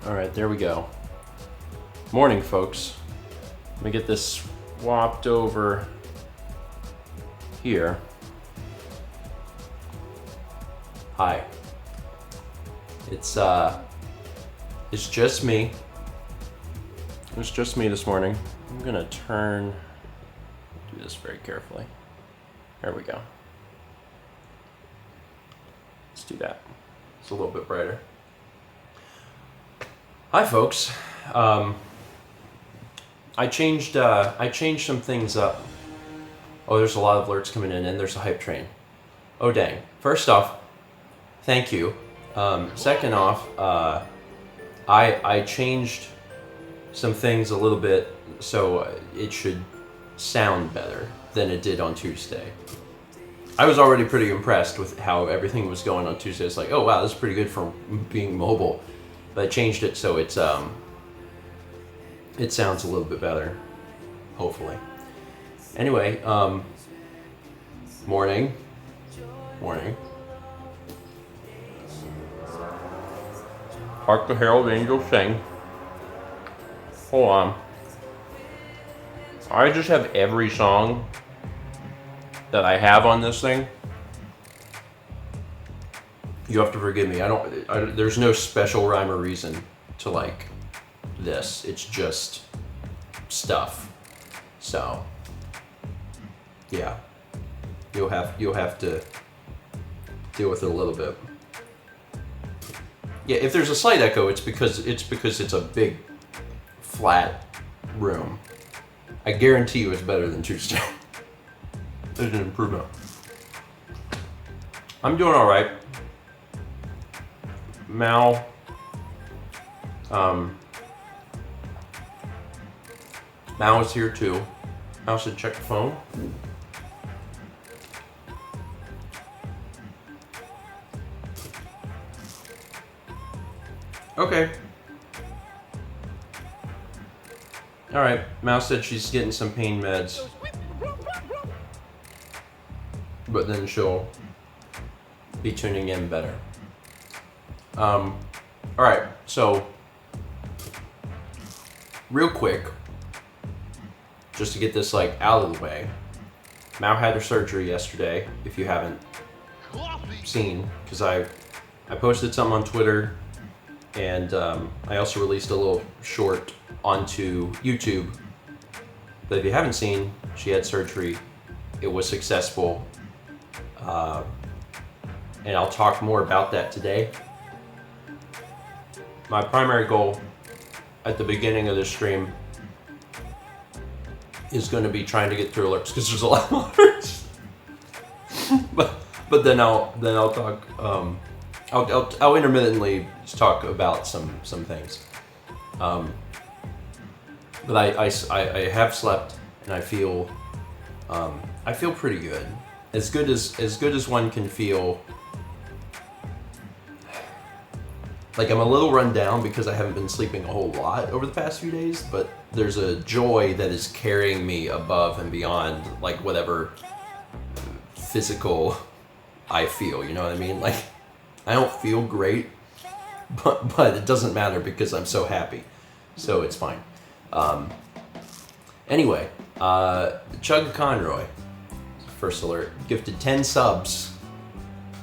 All right, there we go. Morning, folks. Let me get this swapped over here. Hi. It's just me. It's just me this morning. I'm gonna do this very carefully. There we go. Let's do that. It's a little bit brighter. Hi, folks. I changed some things up. Oh, there's a lot of alerts coming in, and there's a hype train. Oh, dang. First off, thank you. Second off, I changed some things a little bit so it should sound better than it did on Tuesday. I was already pretty impressed with how everything was going on Tuesday. It's like, oh wow, this is pretty good for being mobile. But I changed it so it sounds a little bit better, hopefully. Anyway, morning. Hark the herald angels sing. Hold on. I just have every song that I have on this thing. You have to forgive me. There's no special rhyme or reason to like this. It's just stuff. So, yeah. You'll have to deal with it a little bit. Yeah, if there's a slight echo, it's because it's a big flat room. I guarantee you it's better than Tuesday. There's an improvement. I'm doing all right. Mal, Mal is here too. Mal said check the phone. Okay. All right. Mal said she's getting some pain meds, but then she'll be tuning in better. All right, so real quick, just to get this like out of the way, Mal had her surgery yesterday. If you haven't seen, because I posted something on Twitter, and I also released a little short onto YouTube. But if you haven't seen, she had surgery. It was successful, and I'll talk more about that today. My primary goal at the beginning of this stream is going to be trying to get through alerts because there's a lot of alerts. but then I'll talk. I'll intermittently just talk about some things. But I have slept and I feel pretty good. As good as one can feel. Like, I'm a little run down because I haven't been sleeping a whole lot over the past few days, but there's a joy that is carrying me above and beyond, like, whatever physical I feel, you know what I mean? Like, I don't feel great, but it doesn't matter because I'm so happy, so it's fine. Anyway, Chug Conroy, first alert, gifted 10 subs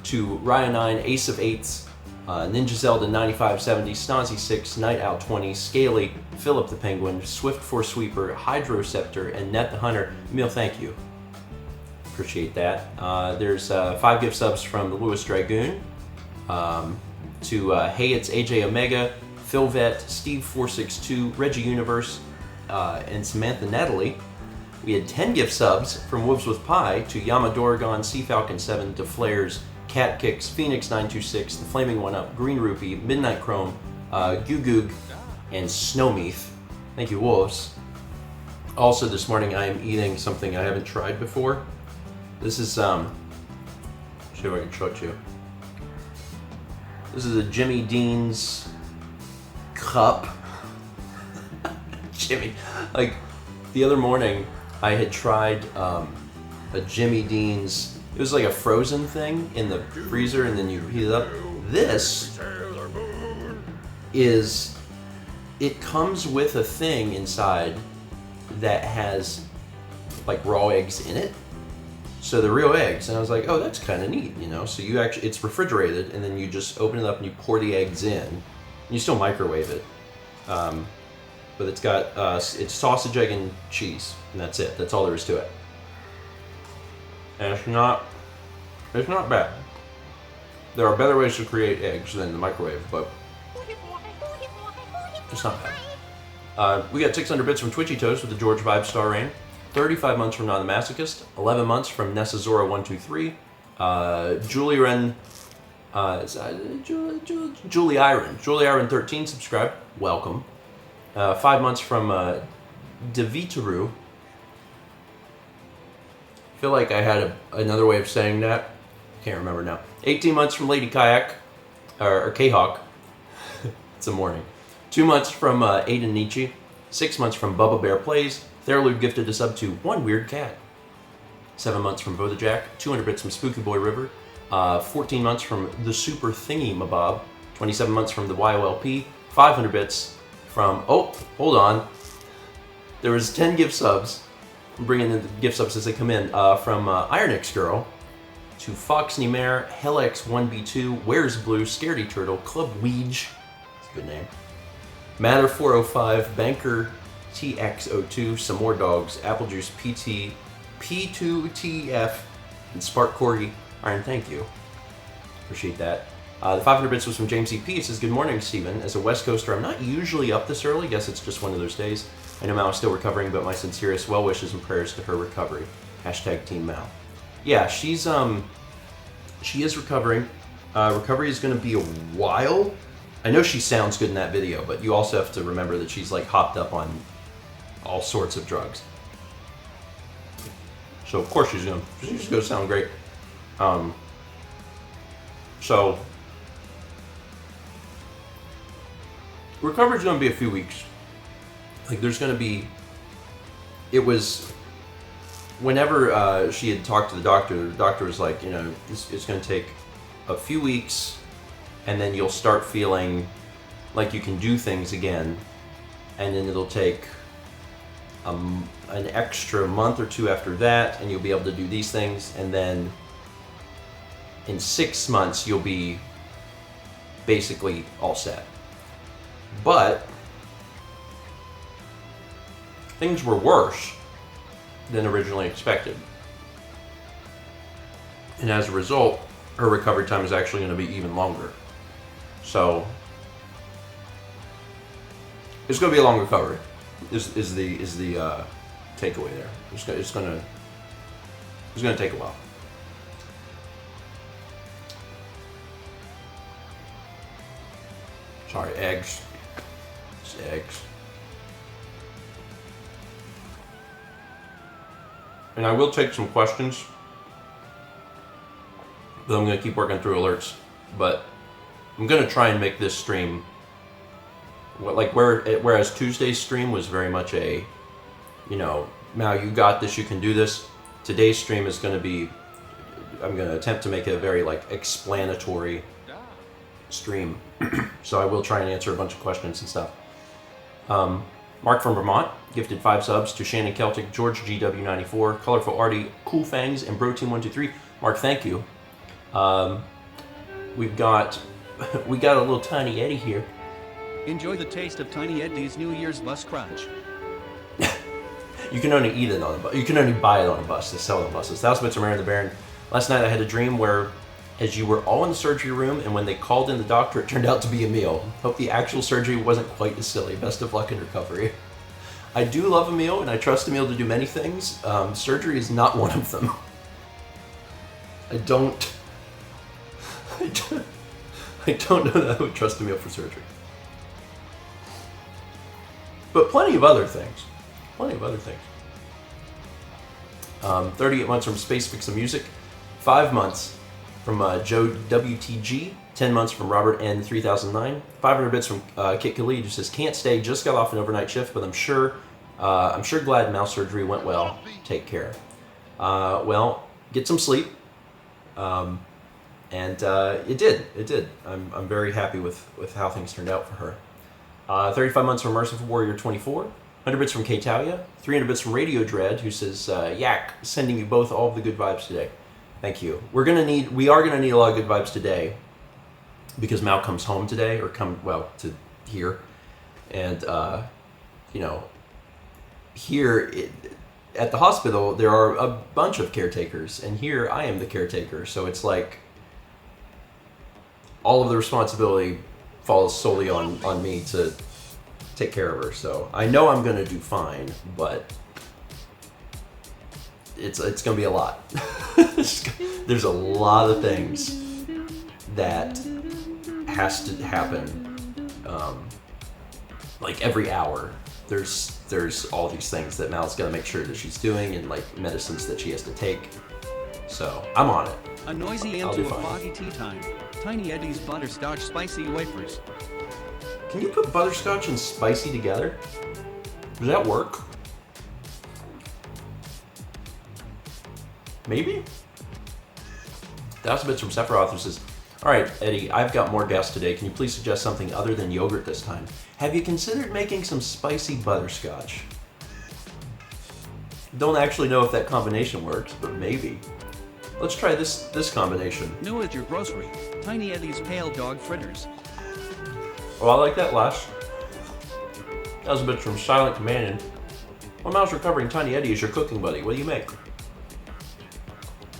to Ryan9, Ace of Eights, Ninja Zelda 9570, Snazzy 6, Night Owl 20, Scaly, Philip the Penguin, Swift for Sweeper, Hydroceptor, and Net the Hunter. Emil, thank you. Appreciate that. There's 5 gift subs from the Lewis Dragoon, to Hey It's AJ Omega, Phil Vet, Steve462, Reggie Universe, and Samantha Natalie. We had 10 gift subs from Wolves with Pie to Yama Doragon, Sea Falcon 7, to Flares, Cat Kicks, Phoenix 926, The Flaming One Up, Green Rupee, Midnight Chrome, Goo and Snowmeath. Thank you, Wolves. Also, this morning I am eating something I haven't tried before. This is, see if I can show it to you. This is a Jimmy Dean's cup. Jimmy, like, the other morning I had tried a Jimmy Dean's. It was like a frozen thing in the freezer, and then you heat it up. This is it comes with a thing inside that has like raw eggs in it. So the real eggs, and I was like, oh, that's kind of neat, you know. So you actually, it's refrigerated, and then you just open it up and you pour the eggs in. And you still microwave it, but it's got it's sausage, egg, and cheese, and that's it. That's all there is to it. And it's not bad. There are better ways to create eggs than the microwave, but it's not bad. We got 600 bits from Twitchy Toast with the George Vibe Star Rain. 35 months from Not the Masochist. 11 months from Nessa Zora 123. Julie Wren. Julie Iron. Julie Iron 13 subscribed. Welcome. 5 months from Devitaru. I feel like I had another way of saying that. Can't remember now. 18 months from Lady Kayak. Or K-Hawk. It's a morning. 2 months from Aiden Nietzsche. 6 months from Bubba Bear Plays. Theralude gifted a sub to One Weird Cat. 7 months from Voda Jack. 200 bits from Spooky Boy River. 14 months from The Super Thingy Mabob. 27 months from the YOLP. 500 bits from, oh, hold on. There was 10 gift subs. I'm bringing in the gift subs as they come in. From Ironix Girl to Fox Nimer, Hellx1B2, Where's Blue, Scaredy Turtle, Club Weege. That's a good name. Matter 405, Banker TX02, Some More Dogs, Apple Juice PT, P2TF, and Spark Corgi. Iron, thank you. Appreciate that. The 500 bits was from James EP. It says, good morning, Steven. As a West Coaster, I'm not usually up this early. Guess it's just one of those days. I know Mal is still recovering, but my sincerest well wishes and prayers to her recovery. Hashtag Team Mal. Yeah, she is recovering. Recovery is going to be a while. I know she sounds good in that video, but you also have to remember that she's like hopped up on all sorts of drugs. So of course she's gonna sound great. So recovery's gonna be a few weeks. Like there's gonna be. It was whenever she had talked to the doctor was like, you know, it's gonna take a few weeks, and then you'll start feeling like you can do things again, and then it'll take an extra month or two after that, and you'll be able to do these things, and then in 6 months you'll be basically all set. But things were worse than originally expected, and as a result, her recovery time is actually going to be even longer. So it's going to be a long recovery. Is the takeaway there? It's going to take a while. Sorry, eggs. It's eggs. And I will take some questions, but I'm going to keep working through alerts. But I'm going to try and make this stream, whereas Tuesday's stream was very much a, you know, now you got this, you can do this. Today's stream is going to be, I'm going to attempt to make it a very like explanatory stream. So I will try and answer a bunch of questions and stuff. Mark from Vermont gifted 5 subs to Shannon Celtic, George GW94, Colorful Artie, Cool Fangs, and Bro Team 123. Mark, thank you. We got a little Tiny Eddie here. Enjoy the taste of Tiny Eddie's New Year's Bus Crunch. You can only eat it on a bus. You can only buy it on a bus. They sell it on buses. That was Bits of Mary the Baron. Last night I had a dream where, as you were all in the surgery room, and when they called in the doctor, it turned out to be a meal. Hope the actual surgery wasn't quite as silly. Best of luck in recovery. I do love a meal, and I trust a meal to do many things. Surgery is not one of them. I don't know that I would trust a meal for surgery. But plenty of other things. 38 months from Space Fix of Music. 5 months from Joe WTG. 10 months from Robert N3009. 500 bits from Kit Khalid, who says, can't stay, just got off an overnight shift, but I'm sure glad mouth surgery went well. Take care. Well, get some sleep. And it did. I'm very happy with how things turned out for her. 35 months from Merciful Warrior 24. 100 bits from K-Talia. 300 bits from Radio Dread, who says, Yak, sending you both all of the good vibes today. Thank you. We are gonna need a lot of good vibes today because Mal comes home today, or to here. And, here at the hospital, there are a bunch of caretakers, and here I am the caretaker. So it's like all of the responsibility falls solely on me to take care of her. So I know I'm gonna do fine, but it's gonna be a lot. There's a lot of things that has to happen, like every hour. There's all these things that Mal's gotta make sure that she's doing, and like medicines that she has to take. So I'm on it. A noisy end to a foggy tea time. Tiny Eddie's butterscotch spicy wafers. Can you put butterscotch and spicy together? Does that work? Maybe? 1,000 bits from Sephiroth, who says, alright, Eddie, I've got more guests today. Can you please suggest something other than yogurt this time? Have you considered making some spicy butterscotch? Don't actually know if that combination works, but maybe. Let's try this combination. New at your grocery. Tiny Eddie's pale dog fritters. Oh, I like that last. 1,000 bits from Silent Companion. When Mal's recovering, Tiny Eddie is your cooking buddy. What do you make?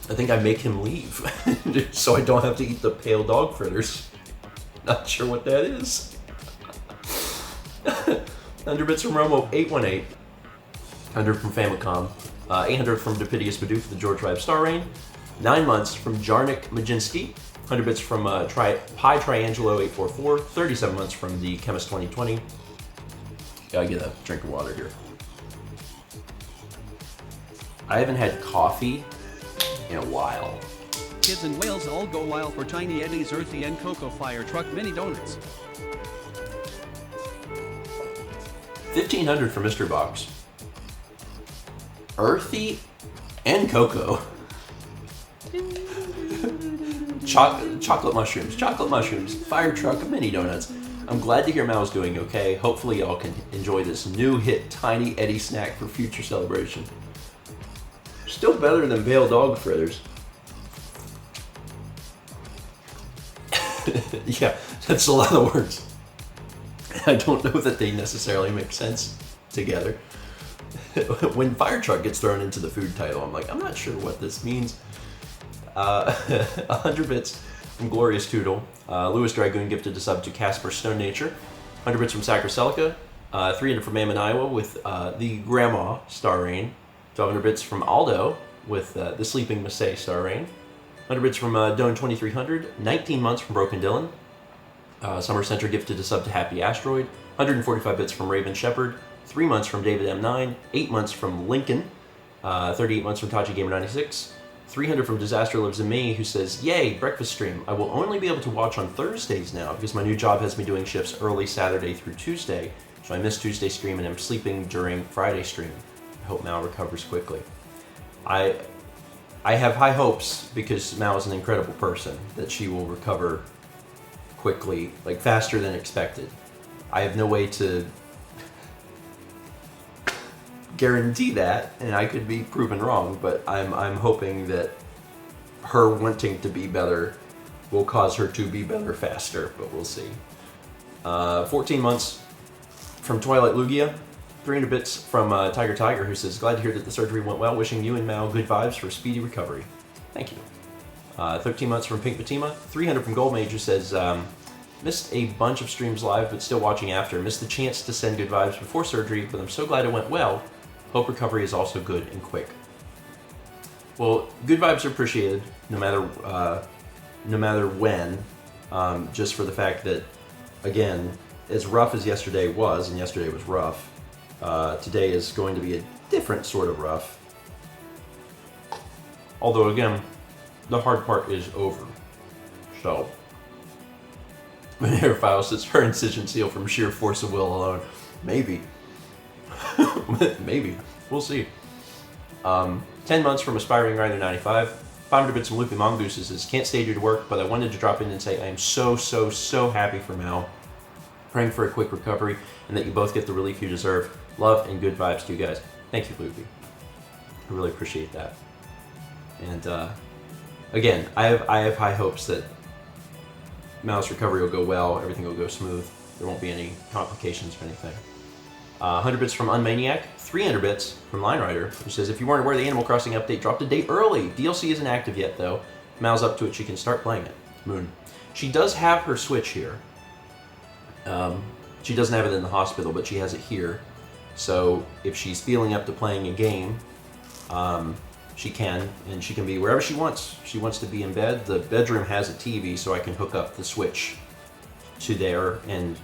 I think I make him leave, so I don't have to eat the pale dog fritters. Not sure what that is. 100 bits from Romo 818. 100 from Famicom. 800 from Depidius Badu for the George 5 Star Rain. 9 months from Jarnik Majinski. 100 bits from Pi Triangelo 844. 37 months from the Chemist 2020. Gotta get a drink of water here. I haven't had coffee in a while. Kids in Wales all go wild for Tiny Eddie's Earthy and Cocoa Fire Truck Mini Donuts. 1,500 for Mr. Box. Earthy and cocoa. Chocolate mushrooms, fire truck, mini donuts. I'm glad to hear Mal's doing okay. Hopefully y'all can enjoy this new hit Tiny Eddie snack for future celebration. Still better than pale dog fritters. Yeah, that's a lot of words. I don't know that they necessarily make sense together. When fire truck gets thrown into the food title, I'm like, I'm not sure what this means. 100 bits from Glorious Toodle. Lewis Dragoon gifted a sub to Casper Stone Nature. 100 bits from Sacra Celica. 300 from Mammon Iowa with the Grandma Star Rain. 1,200 bits from Aldo with the Sleeping Massey Star Rain. 100 bits from Doan 2300. 19 months from Broken Dylan. Summer Center gifted a sub to Happy Asteroid. 145 bits from Raven Shepherd. 3 months from David M9. 8 months from Lincoln. 38 months from Tachi Gamer 96. 300 from Disaster Lives in Me, who says, yay, breakfast stream. I will only be able to watch on Thursdays now because my new job has me doing shifts early Saturday through Tuesday. So I missed Tuesday stream and I'm sleeping during Friday stream. I hope Mal recovers quickly. I have high hopes because Mal is an incredible person that she will recover quickly, like faster than expected. I have no way to guarantee that, and I could be proven wrong, but I'm hoping that her wanting to be better will cause her to be better faster, but we'll see. 14 months from Twilight Lugia. 300 bits from Tiger, who says, glad to hear that the surgery went well. Wishing you and Mal good vibes for a speedy recovery. Thank you. 13 months from Pink Fatima. 300 from Gold Mage, who says, missed a bunch of streams live, but still watching after. Missed the chance to send good vibes before surgery, but I'm so glad it went well. Hope recovery is also good and quick. Well, good vibes are appreciated, no matter when. Just for the fact that, again, as rough as yesterday was, and yesterday was rough, today is going to be a different sort of rough. Although, again, the hard part is over. So, Aerophile says her incision seal from sheer force of will alone. Maybe. Maybe. We'll see. 10 months from Aspiring Rider 95. 500 bits from Loopy Mongoose says, can't stay due to work, but I wanted to drop in and say I am so happy for Mal. Praying for a quick recovery and that you both get the relief you deserve. Love and good vibes to you guys. Thank you, Loopy. I really appreciate that. And again, I have high hopes that Mal's recovery will go well, everything will go smooth, there won't be any complications or anything. 100 bits from Unmaniac, 300 bits from Line Rider, who says, if you weren't aware, the Animal Crossing update dropped a day early. DLC isn't active yet, though. Mal's up to it, she can start playing it. Moon. She does have her Switch here. She doesn't have it in the hospital, but she has it here. So if she's feeling up to playing a game, she can, and she can be wherever she wants. She wants to be in bed. The bedroom has a TV, so I can hook up the Switch to there, and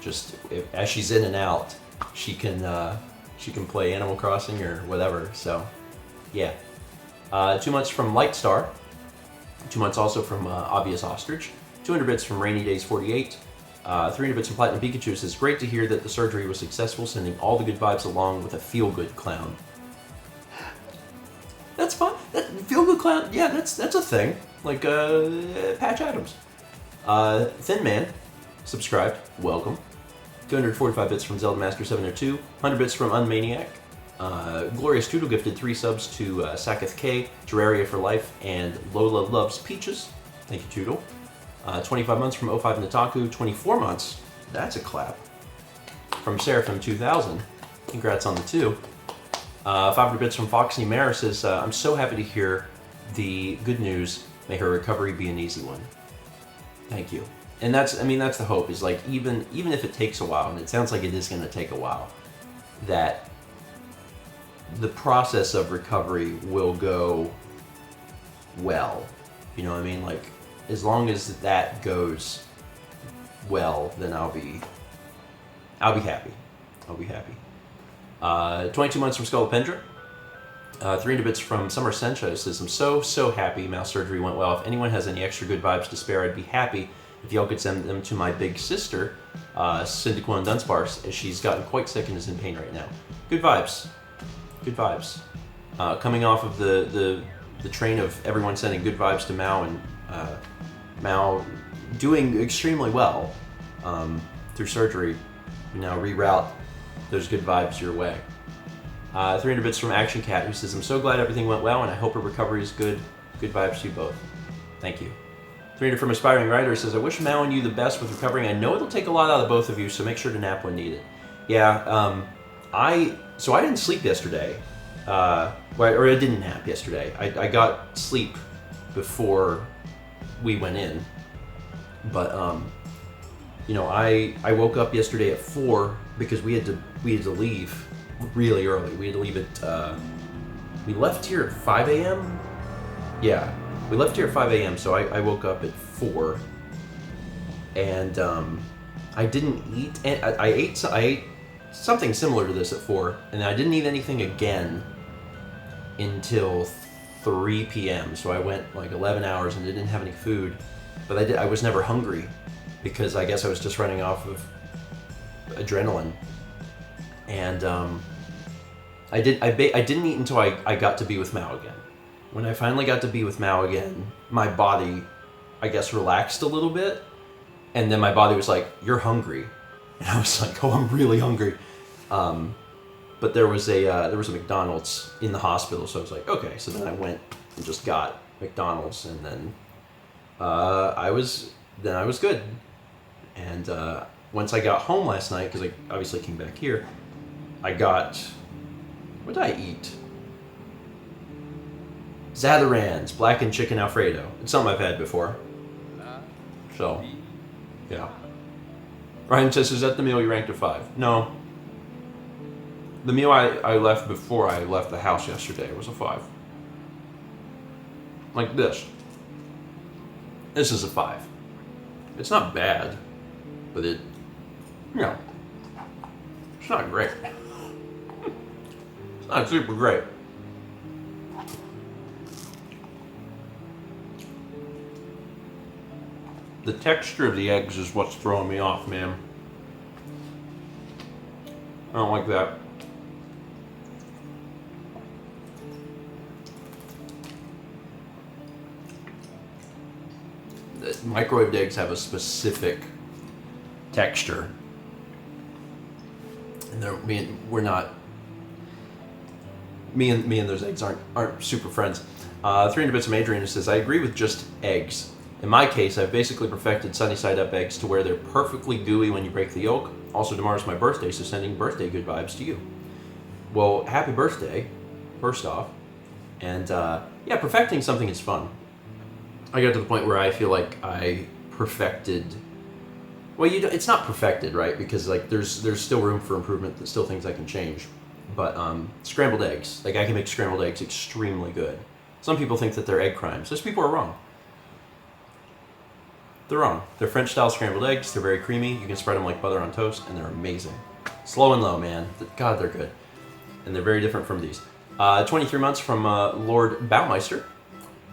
just as she's in and out, she can play Animal Crossing or whatever. So, yeah. 2 months from Lightstar. 2 months also from Obvious Ostrich. 200 bits from Rainy Days 48. 300 bits from Platinum Pikachu says, great to hear that the surgery was successful, sending all the good vibes along with a feel-good clown. That's fun. That feel-good clown, yeah, that's a thing. Like Patch Adams. Thin Man, subscribed, welcome. 245 bits from Zelda Master 702. 100 bits from Unmaniac. Glorious Toodle gifted 3 subs to Saketh K, Terraria for Life, and Lola Loves Peaches. Thank you, Toodle. 25 months from 05 Nataku. 24 months, that's a clap, from Seraphim 2000. Congrats on the 2. 500 bits from Foxy Mara says, I'm so happy to hear the good news. May her recovery be an easy one. Thank you. And that's the hope, is like, even if it takes a while, and it sounds like it is going to take a while, that the process of recovery will go well. You know what I mean? Like, as long as that goes well, then I'll be happy. I'll be happy. 22 months from Scolopendra. 300 bits from Summer Sencha says, I'm so happy Mal's surgery went well. If anyone has any extra good vibes to spare, I'd be happy if y'all could send them to my big sister, Syndiquan Dunsparce, as she's gotten quite sick and is in pain right now. Good vibes. Good vibes. Coming off of the train of everyone sending good vibes to Mal, and Mal doing extremely well through surgery, we now reroute those good vibes your way. 300 bits from Action Cat, who says, I'm so glad everything went well and I hope her recovery is good. Good vibes to you both. Thank you. 300 from Aspiring Writer says, I wish Mal and you the best with recovering. I know it'll take a lot out of both of you, so make sure to nap when needed. Yeah, I didn't sleep yesterday. Or I didn't nap yesterday. I got sleep before we went in. But, you know, I woke up yesterday at 4 because we had to leave really early. We had to leave at, we left here at 5 a.m.? Yeah, we left here at 5 a.m., so I woke up at 4, and I didn't eat, and I ate something similar to this at 4, and I didn't eat anything again until 3 p.m., so I went like 11 hours and didn't have any food, but I was never hungry, because I guess I was just running off of adrenaline. And I didn't eat until I got to be with Mao again. When I finally got to be with Mao again, my body, I guess, relaxed a little bit, and then my body was like, "You're hungry," and I was like, "Oh, I'm really hungry." But there was a McDonald's in the hospital, so I was like, "Okay." So then I went and just got McDonald's, and then I was good. And once I got home last night, because I obviously came back here, I got, what did I eat? Zatarain's blackened chicken Alfredo. It's something I've had before. So, yeah. Ryan says, is that the meal you ranked a 5? No. The meal I left before I left the house yesterday was a 5. Like this. This is a 5. It's not bad, but it's not great. It's not super great. The texture of the eggs is what's throwing me off, man. I don't like that. The microwaved eggs have a specific texture. And me and those eggs aren't super friends. 300 bits from Adrian, who says, I agree with just eggs. In my case, I've basically perfected sunny side up eggs to where they're perfectly gooey when you break the yolk. Also, tomorrow's my birthday, so sending birthday good vibes to you. Well, happy birthday, first off. And yeah, perfecting something is fun. I got to the point where I feel like I perfected. Well, it's not perfected, right? Because like there's still room for improvement. There's still things I can change. But scrambled eggs, like I can make scrambled eggs extremely good. Some people think that they're egg crimes. Those people are wrong. They're wrong. They're French-style scrambled eggs. They're very creamy. You can spread them like butter on toast, and they're amazing. Slow and low, man. God, they're good. And they're very different from these. 23 months from Lord Baumeister.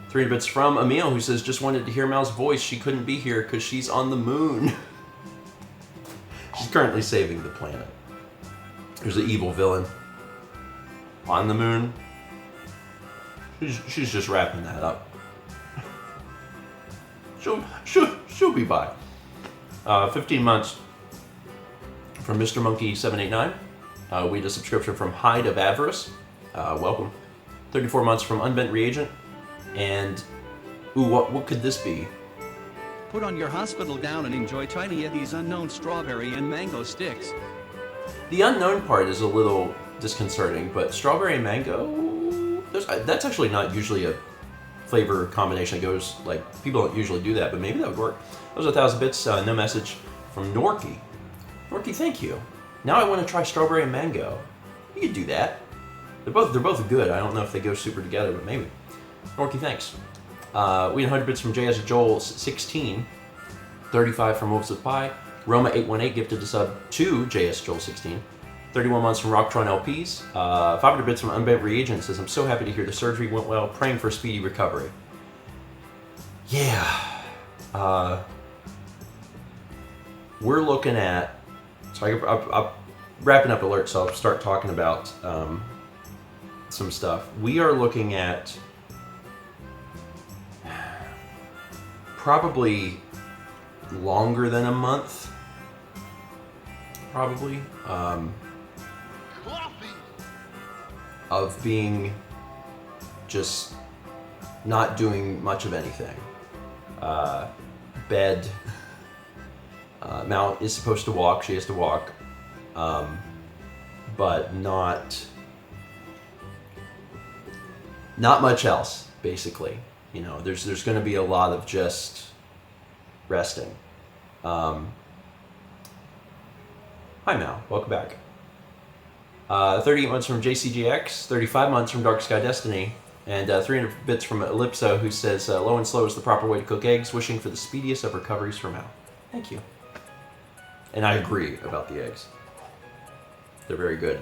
300 bits from Emil, who says, just wanted to hear Mal's voice. She couldn't be here because she's on the moon. She's currently saving the planet. There's an evil villain on the moon. She's just wrapping that up. She'll be by. 15 months from Mr. Monkey 789. We had a subscription from Hyde of Avarice. Welcome. 34 months from Unbent Reagent. And ooh, what could this be? Put on your hospital gown and enjoy Tiny Eddie's unknown strawberry and mango sticks. The unknown part is a little disconcerting, but strawberry and mango, that's actually not usually a flavor combination that goes, like, people don't usually do that, but maybe that would work. That was 1,000 bits, no message from Norky. Norky, thank you. Now I want to try strawberry and mango. You could do that. They're both good. I don't know if they go super together, but maybe. Norky, thanks. We had 100 bits from JS Joel 16, 35 from Wolves of Pie, Roma 818 gifted a sub to JS Joel 16, 31 months from Rocktron LPs, 500 bits from Unbent Reagent says, I'm so happy to hear the surgery went well, praying for a speedy recovery. Yeah. We're looking at, so I'm wrapping up alerts, so I'll start talking about some stuff. We are looking at probably longer than a month, probably, of being just not doing much of anything. Bed. Mal is supposed to walk, she has to walk, but not much else, basically. You know, there's going to be a lot of just resting. Hi Mal, welcome back. 38 months from JCGX, 35 months from Dark Sky Destiny, and 300 bits from Ellipso, who says, low and slow is the proper way to cook eggs, wishing for the speediest of recoveries for Mal. Thank you. And I agree about the eggs. They're very good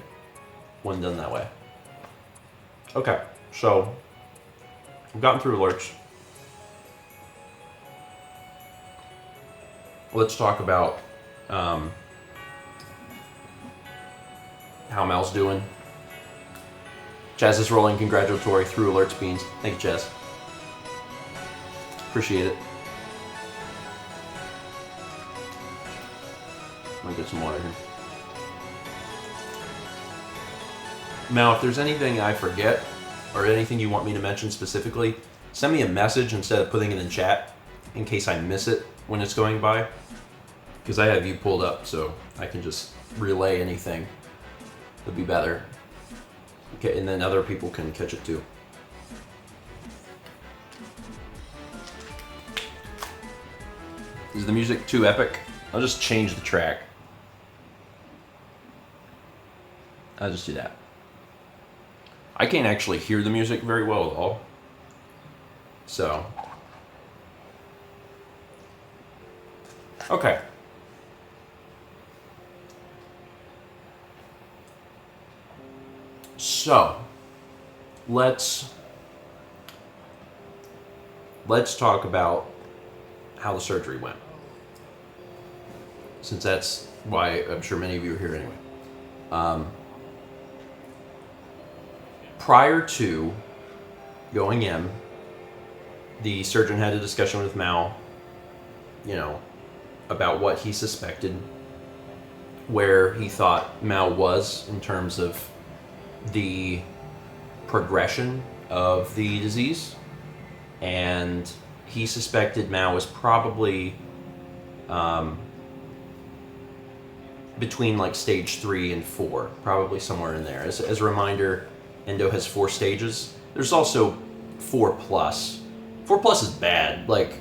when done that way. Okay, so we've gotten through alerts. Let's talk about how Mal's doing. Chaz is rolling congratulatory through alerts beans. Thank you, Chaz. Appreciate it. I'm gonna get some water here. Mal, if there's anything I forget or anything you want me to mention specifically, send me a message instead of putting it in chat in case I miss it when it's going by. Because I have you pulled up, so I can just relay anything. It'd be better. Okay, and then other people can catch it too. Is the music too epic? I'll just change the track. I'll just do that. I can't actually hear the music very well at all. So. Okay. So, let's talk about how the surgery went. Since that's why I'm sure many of you are here anyway. Prior to going in, the surgeon had a discussion with Mal, you know, about what he suspected, where he thought Mao was in terms of the progression of the disease, and he suspected Mao was probably between like stage 3 and 4, probably somewhere in there. As a reminder, endo has 4 stages. There's also 4 plus. 4 plus is bad. Like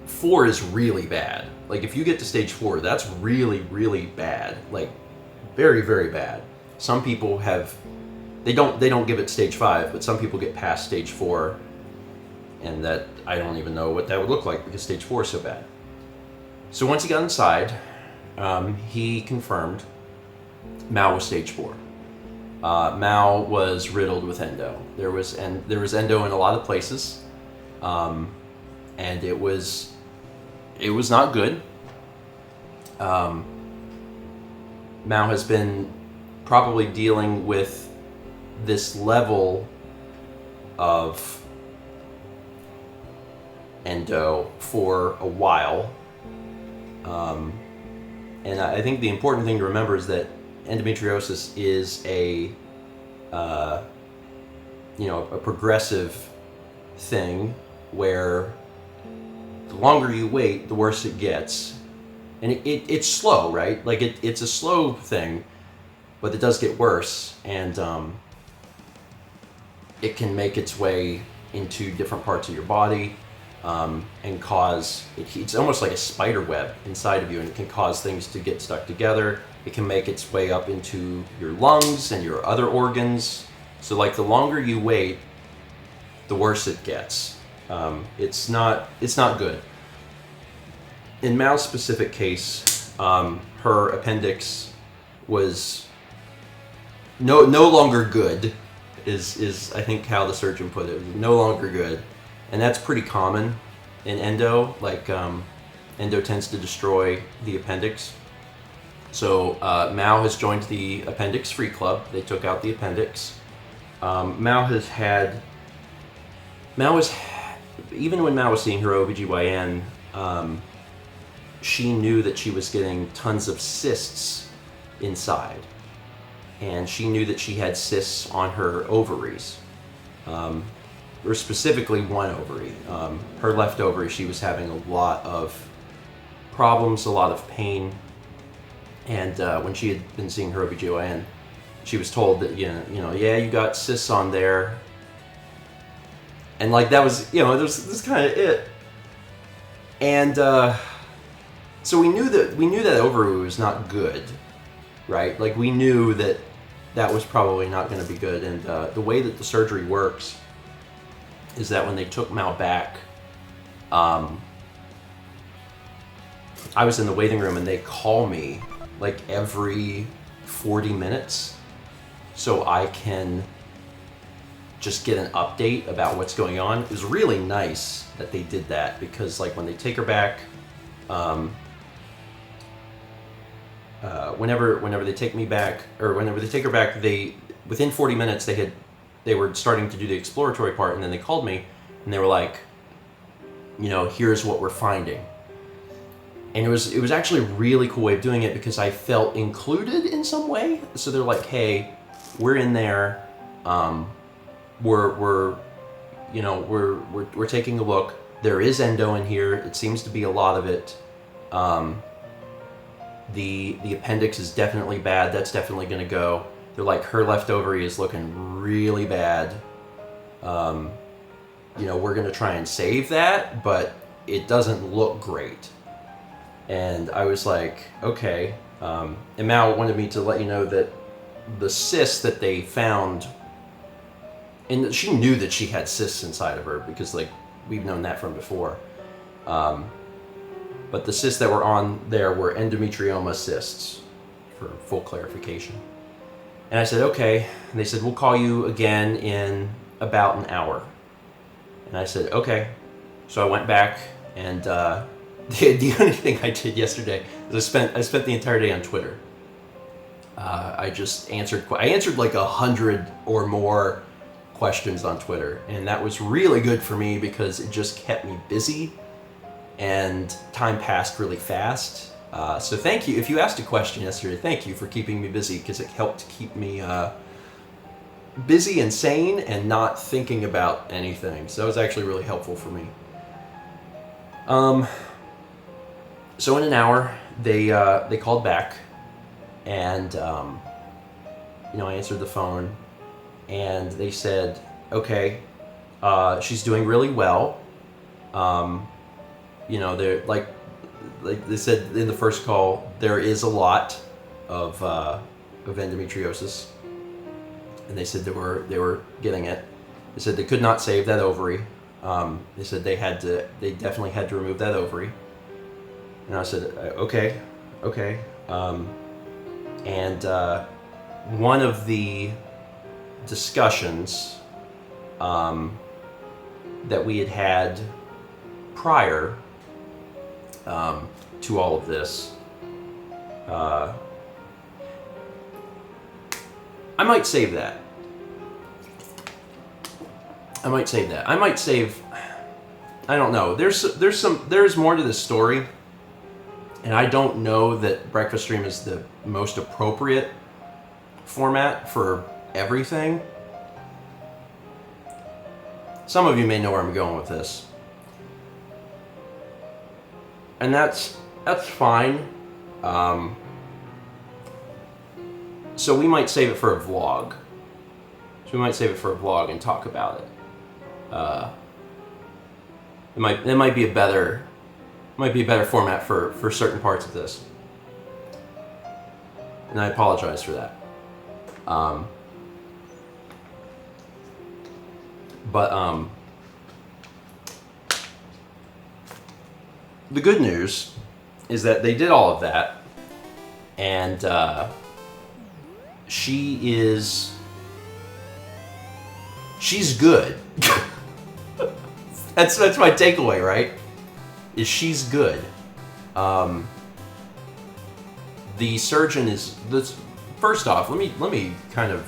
4 is really bad. Like if you get to stage 4, that's really, really bad. Like very, very bad. Some people they don't give it stage 5, but some people get past stage 4, and that I don't even know what that would look like because stage 4 is so bad. So once he got inside, he confirmed Mao was stage 4. Mao was riddled with endo. There was endo in a lot of places, and it was not good. Mao has been probably dealing with this level of endo for a while. And I think the important thing to remember is that endometriosis is a progressive thing where the longer you wait, the worse it gets. And it's slow, right? Like it's a slow thing, but it does get worse, and it can make its way into different parts of your body, and cause, it's almost like a spider web inside of you, and it can cause things to get stuck together. It can make its way up into your lungs and your other organs. So like the longer you wait, the worse it gets. It's not good. In Mao's specific case, her appendix was no longer good, is I think how the surgeon put it. No longer good. And that's pretty common in endo. Like endo tends to destroy the appendix. So Mao has joined the Appendix Free Club. They took out the appendix. Mao has, even when Mao was seeing her OBGYN, she knew that she was getting tons of cysts inside. And she knew that she had cysts on her ovaries. Or specifically one ovary. Her left ovary, she was having a lot of problems, a lot of pain. And when she had been seeing her OBGYN, she was told that, you got cysts on there. And like that was, this kind of it. And so we knew that ovary was not good, right? Like we knew that was probably not going to be good. And the way that the surgery works is that when they took Mao back, I was in the waiting room and they call me like every 40 minutes so I can just get an update about what's going on. It was really nice that they did that, because like when they take her back, whenever they take me back, or whenever they take her back, within 40 minutes they were starting to do the exploratory part, and then they called me and they were like, here's what we're finding. And it was actually a really cool way of doing it, because I felt included in some way. So they're like, hey, we're in there, we're taking a look. There is endo in here. It seems to be a lot of it. The appendix is definitely bad. That's definitely going to go. They're like, her left ovary is looking really bad. We're going to try and save that, but it doesn't look great. And I was like, okay. And Mao wanted me to let you know that the cyst that they found, and she knew that she had cysts inside of her, because like we've known that from before. But the cysts that were on there were endometrioma cysts, for full clarification. And I said, okay. And they said, we'll call you again in about an hour. And I said, okay. So I went back, and the only thing I did yesterday is I spent the entire day on Twitter. I answered like 100 or more questions on Twitter, and that was really good for me because it just kept me busy. and time passed really fast. So thank you. If you asked a question yesterday, thank you for keeping me busy, because it helped keep me busy and sane and not thinking about anything. So that was actually really helpful for me. So in an hour, they called back, and I answered the phone, and they said, okay, she's doing really well. They're like they said in the first call, there is a lot of endometriosis, and they said they were getting it. They said they could not save that ovary. They said they definitely had to remove that ovary. And I said, okay. And one of the discussions that we had prior to all of this, I might save that. I might save. I don't know. There's more to this story, and I don't know that breakfast stream is the most appropriate format for everything. Some of you may know where I'm going with this, and that's fine. So we might save it for a vlog. And talk about it. It might be a better format for certain parts of this, and I apologize for that. But the good news is that they did all of that, and she's good. That's my takeaway, right? Is she's good. The surgeon is first off, let me kind of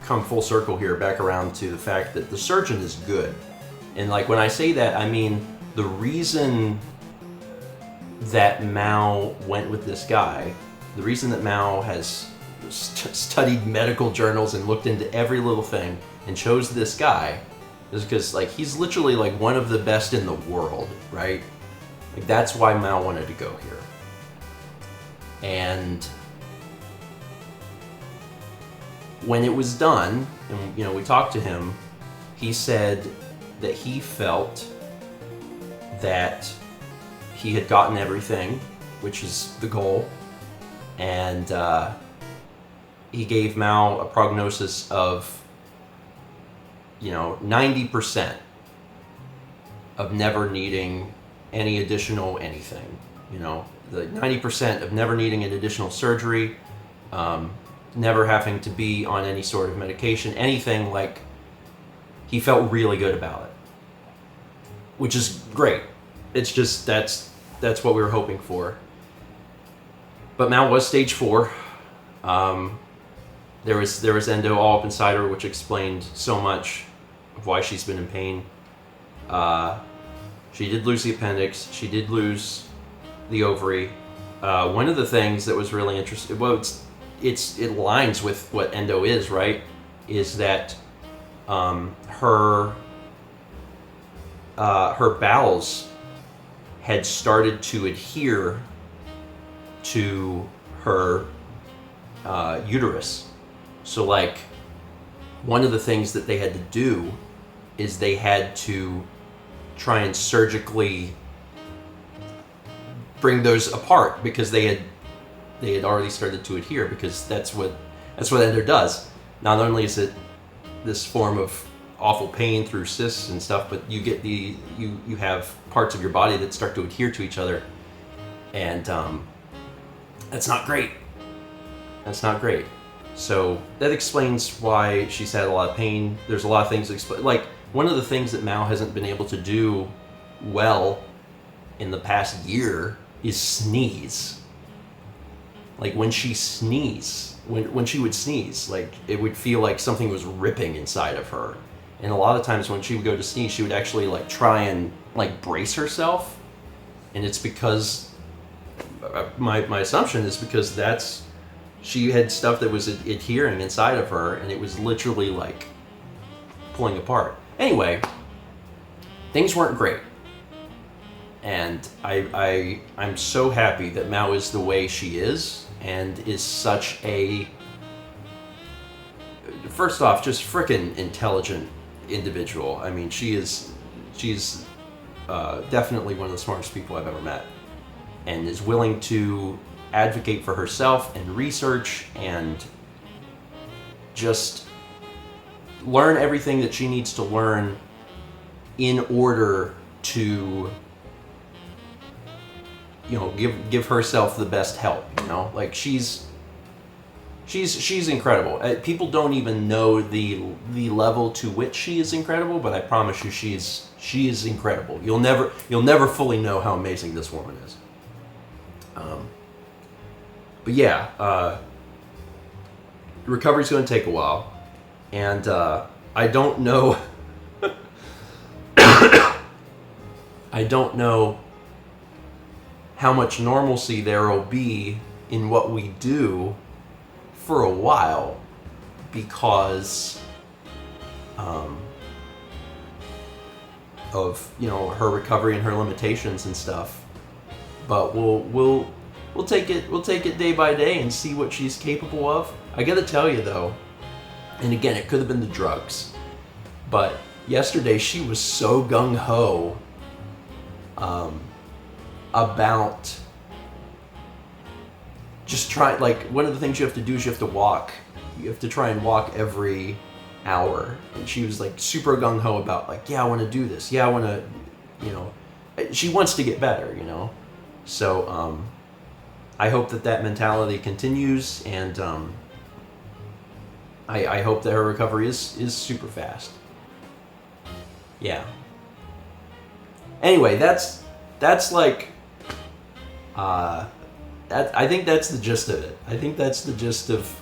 come full circle here, back around to the fact that the surgeon is good. And like when I say that, I mean the reason that Mao went with this guy, the reason that Mao has studied medical journals and looked into every little thing and chose this guy is because like he's literally like one of the best in the world, right? Like that's why Mao wanted to go here. And when it was done, and we talked to him, he said that he felt that he had gotten everything, which is the goal, and he gave Mao a prognosis of 90% of never needing any additional anything. The 90% of never needing an additional surgery, never having to be on any sort of medication, anything. Like, he felt really good about it, which is great. It's just that's what we were hoping for. But Mao was stage 4. There was endo all up inside her, which explained so much of why she's been in pain. She did lose the appendix. She did lose the ovary. One of the things that was really interesting, well, it aligns with what endo is, right? Is that her bowels had started to adhere to her uterus. So like one of the things that they had to do is they had to try and surgically bring those apart because they had already started to adhere, because that's what endo does. Not only is it this form of awful pain through cysts and stuff, but you get you have parts of your body that start to adhere to each other, and that's not great. That's not great. So that explains why she's had a lot of pain. There's a lot of things that explain, like one of the things that Mao hasn't been able to do well in the past year is sneeze. Like when she when she would sneeze, like it would feel like something was ripping inside of her. And a lot of times when she would go to sneeze, she would actually like try and like brace herself And it's because my assumption is because she had stuff that was adhering inside of her, and it was literally like pulling apart. Anyway, things weren't great, and I'm so happy that Mao is the way she is, and is such a, first off, just frickin' intelligent individual. I mean, she's definitely one of the smartest people I've ever met, and is willing to advocate for herself and research and just learn everything that she needs to learn in order to, you know, give herself the best help, you know? Like, she's incredible. People don't even know the level to which she is incredible, but I promise you she is incredible. You'll never fully know how amazing this woman is. But yeah, recovery's going to take a while, and I don't know. I don't know how much normalcy there will be in what we do for a while, because of, you know, her recovery and her limitations and stuff. But we'll take it day by day and see what she's capable of. I gotta tell you though, and again, it could have been the drugs, but yesterday she was so gung-ho about just try, like, one of the things you have to do is you have to walk. You have to try and walk every hour. And she was like super gung-ho about, like, yeah, I want to do this. Yeah, I want to, you know, she wants to get better, you know. So I hope that mentality continues, and I hope that her recovery is super fast. Yeah. Anyway, that's like, I think that's the gist of it. I think that's the gist of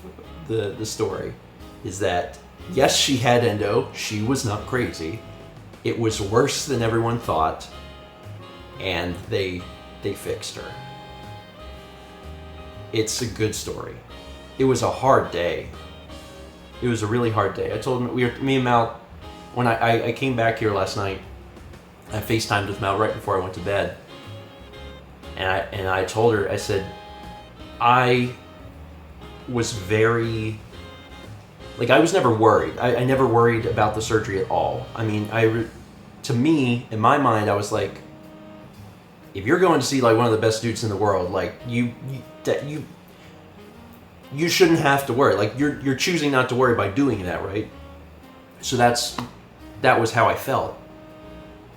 the story, is that yes, she had endo. She was not crazy. It was worse than everyone thought, and they fixed her. It's a good story. It was a hard day. It was a really hard day. I told him, me and Mal, when I came back here last night, I FaceTimed with Mal right before I went to bed, and I told her, I said, I was very, like, I was never worried. I never worried about the surgery at all. I mean, to me, in my mind, I was like, if you're going to see like one of the best dudes in the world, like you shouldn't have to worry. Like, you're choosing not to worry by doing that, right? So that was how I felt,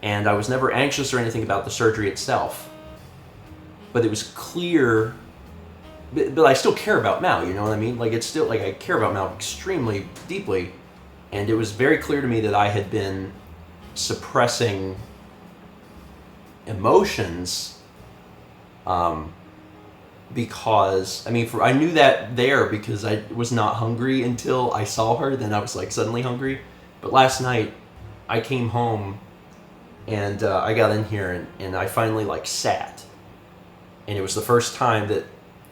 and I was never anxious or anything about the surgery itself. But it was clear. But I still care about Mal, you know what I mean? Like, it's still, like, I care about Mal extremely deeply, and it was very clear to me that I had been suppressing emotions, because, I mean, I knew that there because I was not hungry until I saw her, then I was, like, suddenly hungry. But last night, I came home, and I got in here, and I finally, like, sat. And it was the first time that,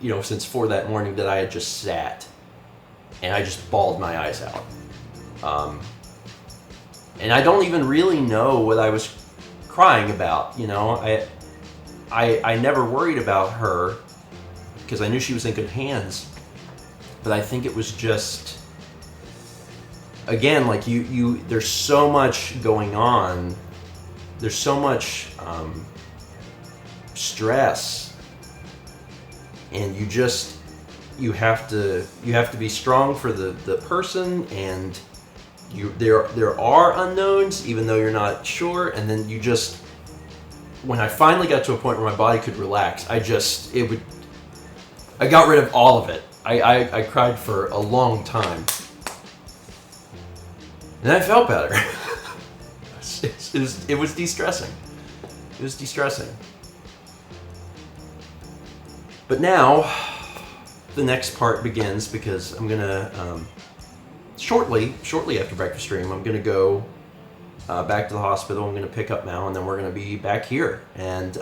you know, since 4 that morning, that I had just sat, and I just bawled my eyes out. And I don't even really know what I was crying about, you know. I never worried about her because I knew she was in good hands, but I think it was just, again, like, you there's so much going on, there's so much stress. And you have to be strong for the person, and there are unknowns, even though you're not sure. And then when I finally got to a point where my body could relax, I got rid of all of it. I cried for a long time, and I felt better. It was de-stressing. It was de-stressing. But now, the next part begins, because I'm gonna, shortly after breakfast stream, I'm gonna go back to the hospital. I'm gonna pick up Mal, and then we're gonna be back here. And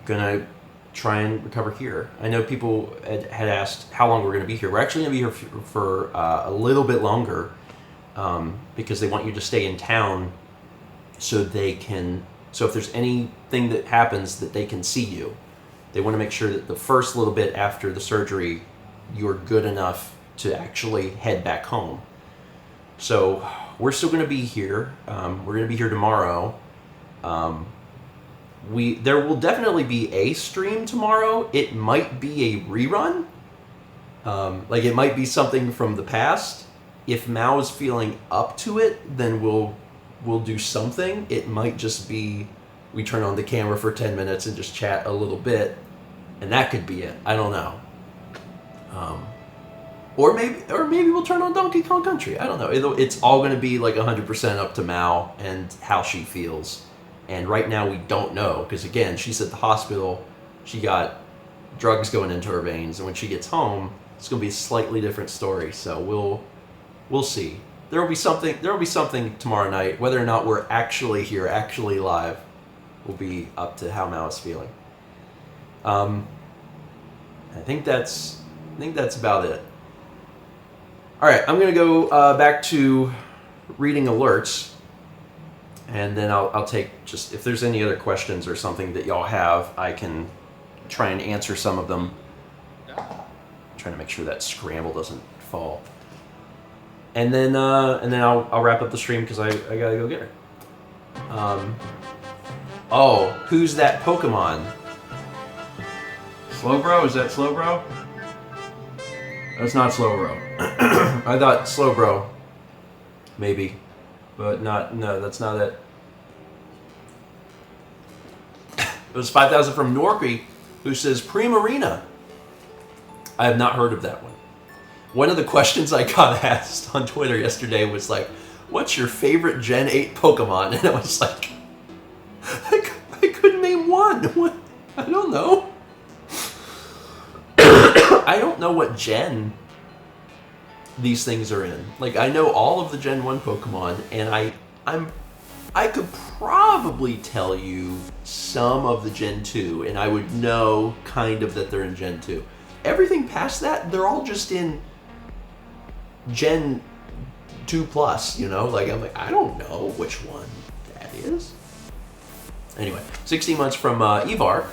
gonna try and recover here. I know people had asked how long we're gonna be here. We're actually gonna be here for a little bit longer because they want you to stay in town so they can. So if there's anything that happens, that they can see you. They want to make sure that the first little bit after the surgery, you're good enough to actually head back home. So we're still going to be here. We're going to be here tomorrow. There will definitely be a stream tomorrow. It might be a rerun. Like it might be something from the past. If Mao is feeling up to it, then we'll do something. It might just be we turn on the camera for 10 minutes and just chat a little bit, and that could be it. I don't know. Or maybe we'll turn on Donkey Kong Country. I don't know. It's all going to be like 100% up to Mao and how she feels. And right now we don't know because again, she's at the hospital. She got drugs going into her veins, and when she gets home, it's going to be a slightly different story. So we'll see. There will be something tomorrow night. Whether or not we're actually here, actually live, will be up to how Mao is feeling. I think that's about it. All right, I'm gonna go back to reading alerts, and then I'll take just if there's any other questions or something that y'all have, I can try and answer some of them. I'm trying to make sure that scramble doesn't fall. And then I'll wrap up the stream because I gotta go get her. Oh, who's that Pokemon? Slowbro? Is that Slowbro? That's not Slowbro. I thought Slowbro, maybe, but not. No, that's not it. It was 5,000 from Norky, who says Primarina. I have not heard of that one. One of the questions I got asked on Twitter yesterday was like, what's your favorite Gen 8 Pokemon? And I was like, I couldn't name one. What? I don't know. I don't know what gen these things are in. Like, I know all of the Gen 1 Pokemon, and I could probably tell you some of the Gen 2, and I would know kind of that they're in Gen 2. Everything past that, they're all just in Gen 2 plus, you know? Like, I'm like, I don't know which one that is. Anyway, 16 months from Evar,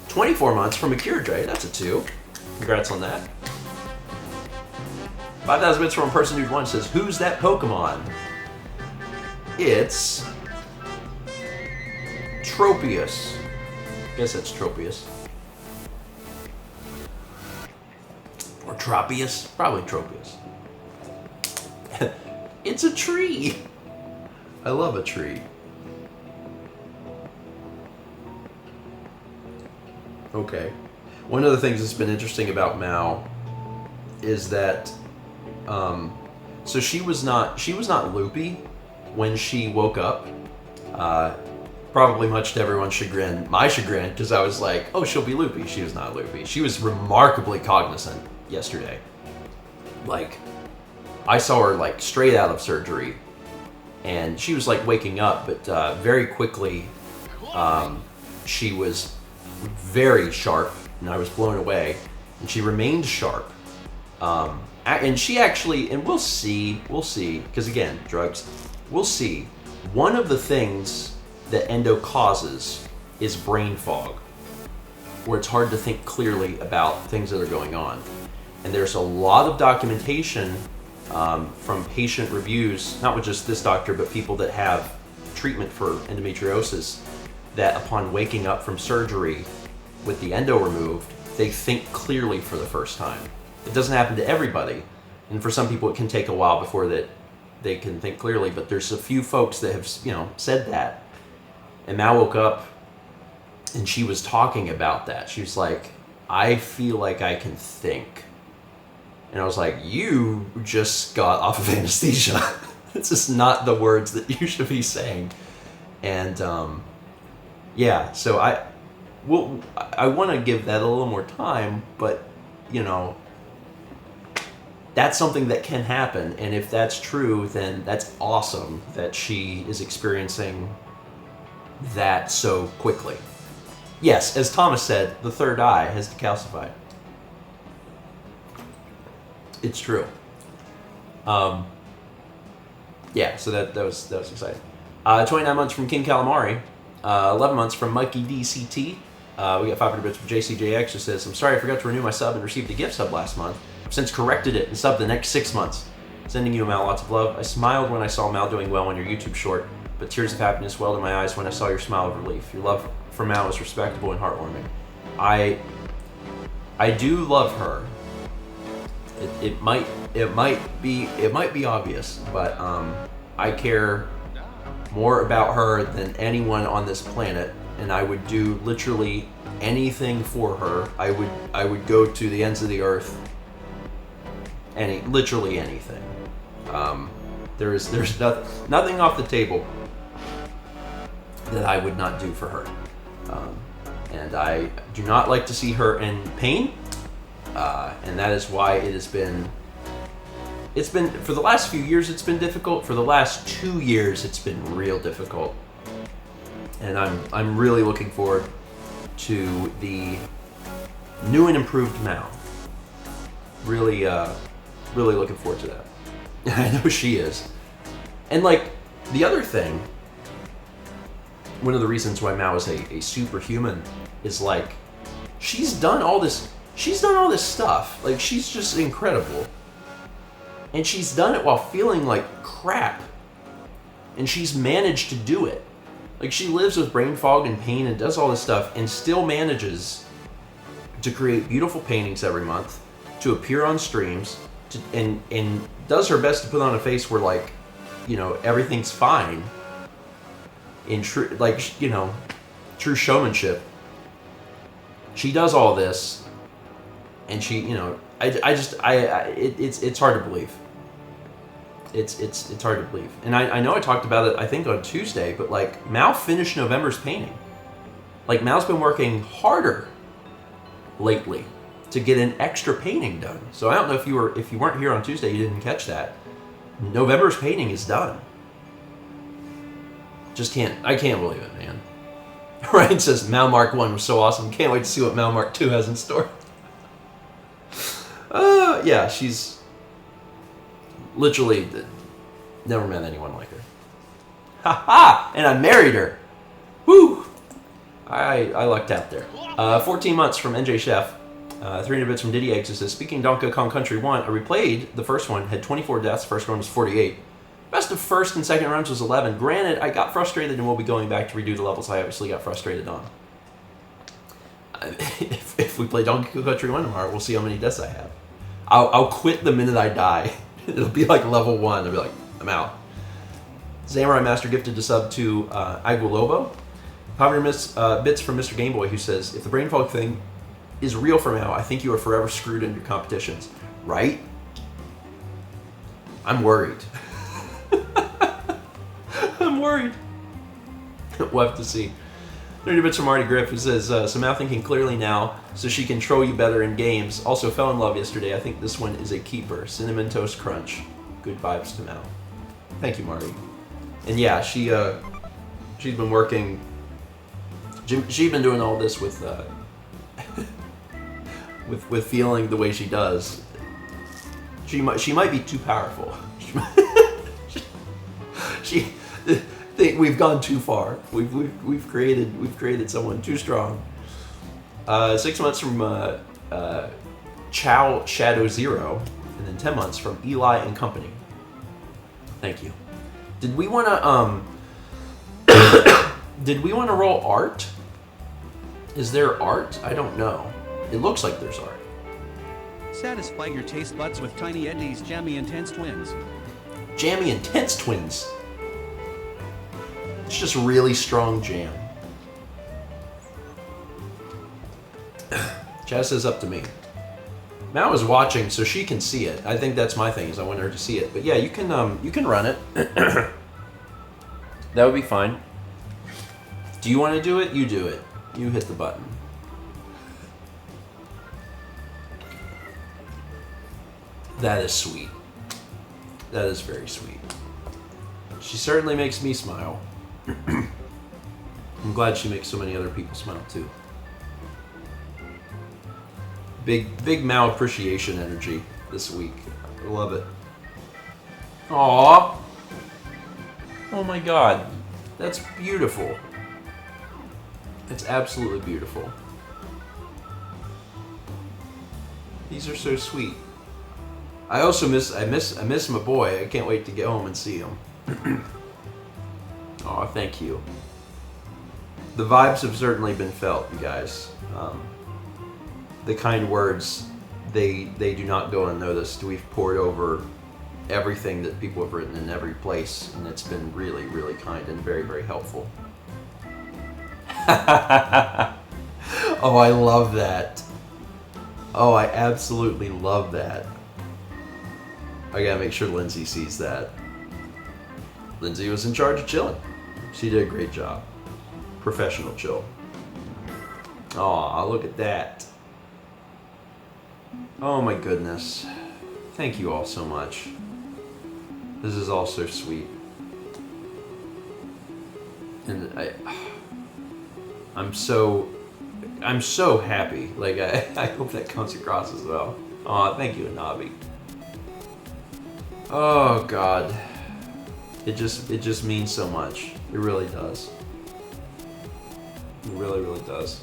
24 months from Akira Dre, that's a 2. Congrats on that. 5,000 bits from Person Dude 1 says, who's that Pokemon? It's Tropius. I guess that's Tropius. Or Tropius? Probably Tropius. It's a tree. I love a tree. Okay. One of the things that's been interesting about Mao is that so she was not loopy when she woke up. Probably much to everyone's chagrin. My chagrin, because I was like, oh, she'll be loopy. She was not loopy. She was remarkably cognizant yesterday. Like, I saw her like straight out of surgery, and she was like waking up, but very quickly she was very sharp, and I was blown away, and she remained sharp. And she actually, and we'll see, because again, drugs, we'll see. One of the things that endo causes is brain fog, where it's hard to think clearly about things that are going on. And there's a lot of documentation from patient reviews, not with just this doctor, but people that have treatment for endometriosis, that upon waking up from surgery with the endo removed, they think clearly for the first time. It doesn't happen to everybody, and for some people it can take a while before that they can think clearly, but there's a few folks that have, said that. And Mao woke up and she was talking about that. She was like, I feel like I can think. And I was like, you just got off of anesthesia. This is not the words that you should be saying. And yeah, so I want to give that a little more time, but that's something that can happen. And if that's true, then that's awesome that she is experiencing that so quickly. Yes, as Thomas said, the third eye has decalcified. It's true. Yeah, so that was exciting. 29 months from King Calamari. 11 months from Mikey DCT. We got 500 bits from JCJX, who says, I'm sorry I forgot to renew my sub and received a gift sub last month. I've since corrected it and subbed the next 6 months. Sending you, Mal, lots of love. I smiled when I saw Mal doing well on your YouTube short, but tears of happiness welled in my eyes when I saw your smile of relief. Your love for Mal is respectable and heartwarming. I do love her. It might be obvious, but I care more about her than anyone on this planet, and I would do literally anything for her. I would go to the ends of the earth. Literally anything. There's nothing off the table that I would not do for her. And I do not like to see her in pain. And that is why it's been for the last few years it's been difficult. For the last 2 years it's been real difficult. And I'm really looking forward to the new and improved Mal. Really looking forward to that. I know she is. And like the other thing, one of the reasons why Mao is a superhuman is like she's done all this stuff. Like she's just incredible. And she's done it while feeling like crap. And she's managed to do it. Like she lives with brain fog and pain and does all this stuff and still manages to create beautiful paintings every month, to appear on streams, and does her best to put on a face where like, you know, everything's fine. In true, like, you know, true showmanship. She does all this, and she, you know, it's hard to believe. It's hard to believe. And I know I talked about it, I think on Tuesday, but like Mal finished November's painting. Like Mal's been working harder lately to get an extra painting done. So I don't know if you weren't here on Tuesday, you didn't catch that. November's painting is done. I can't believe it, man. Ryan says Mal Mark 1 was so awesome. Can't wait to see what Mal Mark 2 has in store. Yeah, she's literally never met anyone like her. Ha ha! And I married her. Woo! I lucked out there. 14 months from NJ Chef. 300 bits from Diddy Eggs. It says, speaking of Donkey Kong Country 1, I replayed the first one, had 24 deaths. First one was 48. Best of first and second runs was 11. Granted, I got frustrated and we'll be going back to redo the levels I obviously got frustrated on. If we play Donkey Kong Country 1 tomorrow, we'll see how many deaths I have. I'll quit the minute I die. It'll be like level 1. I'll be like, I'm out. Samurai Master gifted a sub to Aguilobo. 500 bits from Mr. Gameboy, who says, if the brain fog thing is real for now, I think you are forever screwed in your competitions. Right? I'm worried. I'm worried. We'll have to see. 30 bits from Marty Griff, who says, so Mal thinking clearly now, so she can troll you better in games. Also fell in love yesterday. I think this one is a keeper. Cinnamon Toast Crunch. Good vibes to Mal. Thank you, Marty. And yeah, she's been working. She's been doing all this with with feeling the way she does. She might be too powerful. We've gone too far. We've created someone too strong. 6 months from Chow Shadow Zero, and then 10 months from Eli and Company. Thank you. Did we want to roll art? Is there art? I don't know. It looks like there's art. Satisfy your taste buds with Tiny Eddie's Jammy Intense Twins. Jammy Intense Twins. It's just really strong jam. Chaz says up to me. Mal is watching, so she can see it. I think that's my thing, is I want her to see it. But yeah, you can run it. That would be fine. Do you want to do it? You do it. You hit the button. That is sweet. That is very sweet. She certainly makes me smile. I'm glad she makes so many other people smile too. Big Mao appreciation energy this week. I love it. Aww. Oh my god. That's beautiful. It's absolutely beautiful. These are so sweet. I also miss my boy. I can't wait to get home and see him. Aw, thank you. The vibes have certainly been felt, you guys. The kind words, they do not go unnoticed. We've poured over everything that people have written in every place, and it's been really, really kind and very, very helpful. Oh, I love that. Oh, I absolutely love that. I gotta make sure Lindsay sees that. Lindsay was in charge of chilling. She did a great job. Professional chill. Aw, look at that. Oh my goodness. Thank you all so much. This is all so sweet. And I'm so happy. Like, I hope that comes across as well. Aw, thank you, Nabi. Oh God. It just means so much. It really does. It really, really does.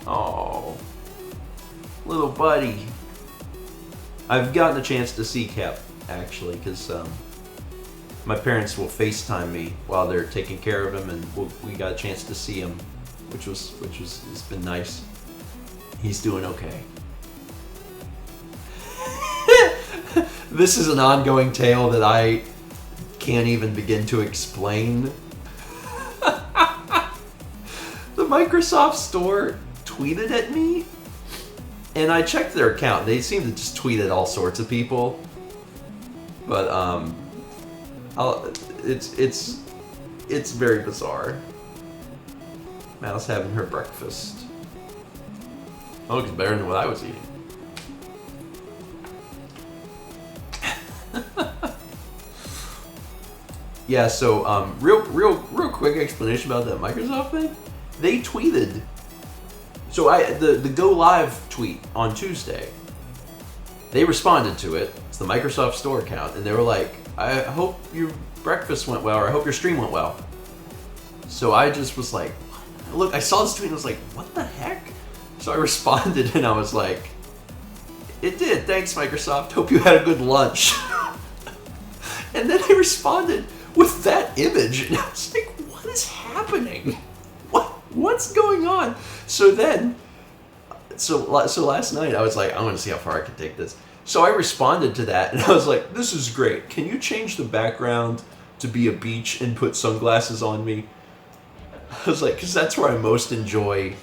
Oh, little buddy. I've gotten a chance to see Cap, actually, because my parents will FaceTime me while they're taking care of him, and we got a chance to see him, which was it's been nice. He's doing okay. This is an ongoing tale that I can't even begin to explain. The Microsoft Store tweeted at me, and I checked their account. They seem to just tweet at all sorts of people, but it's very bizarre. Mal's having her breakfast. Oh, it's better than what I was eating. Yeah, so real quick explanation about that Microsoft thing. They tweeted. So the Go Live tweet on Tuesday. They responded to it. It's the Microsoft Store account, and they were like, "I hope your breakfast went well, or I hope your stream went well." So I just was like, "Look, I saw this tweet and I was like, what the heck?" So I responded and I was like, "It did. Thanks, Microsoft. Hope you had a good lunch." And then they responded with that image, and I was like, "What is happening? What's going on?" So last night I was like, "I want to see how far I can take this." So I responded to that, and I was like, "This is great. Can you change the background to be a beach and put sunglasses on me?" I was like, because that's where I most enjoy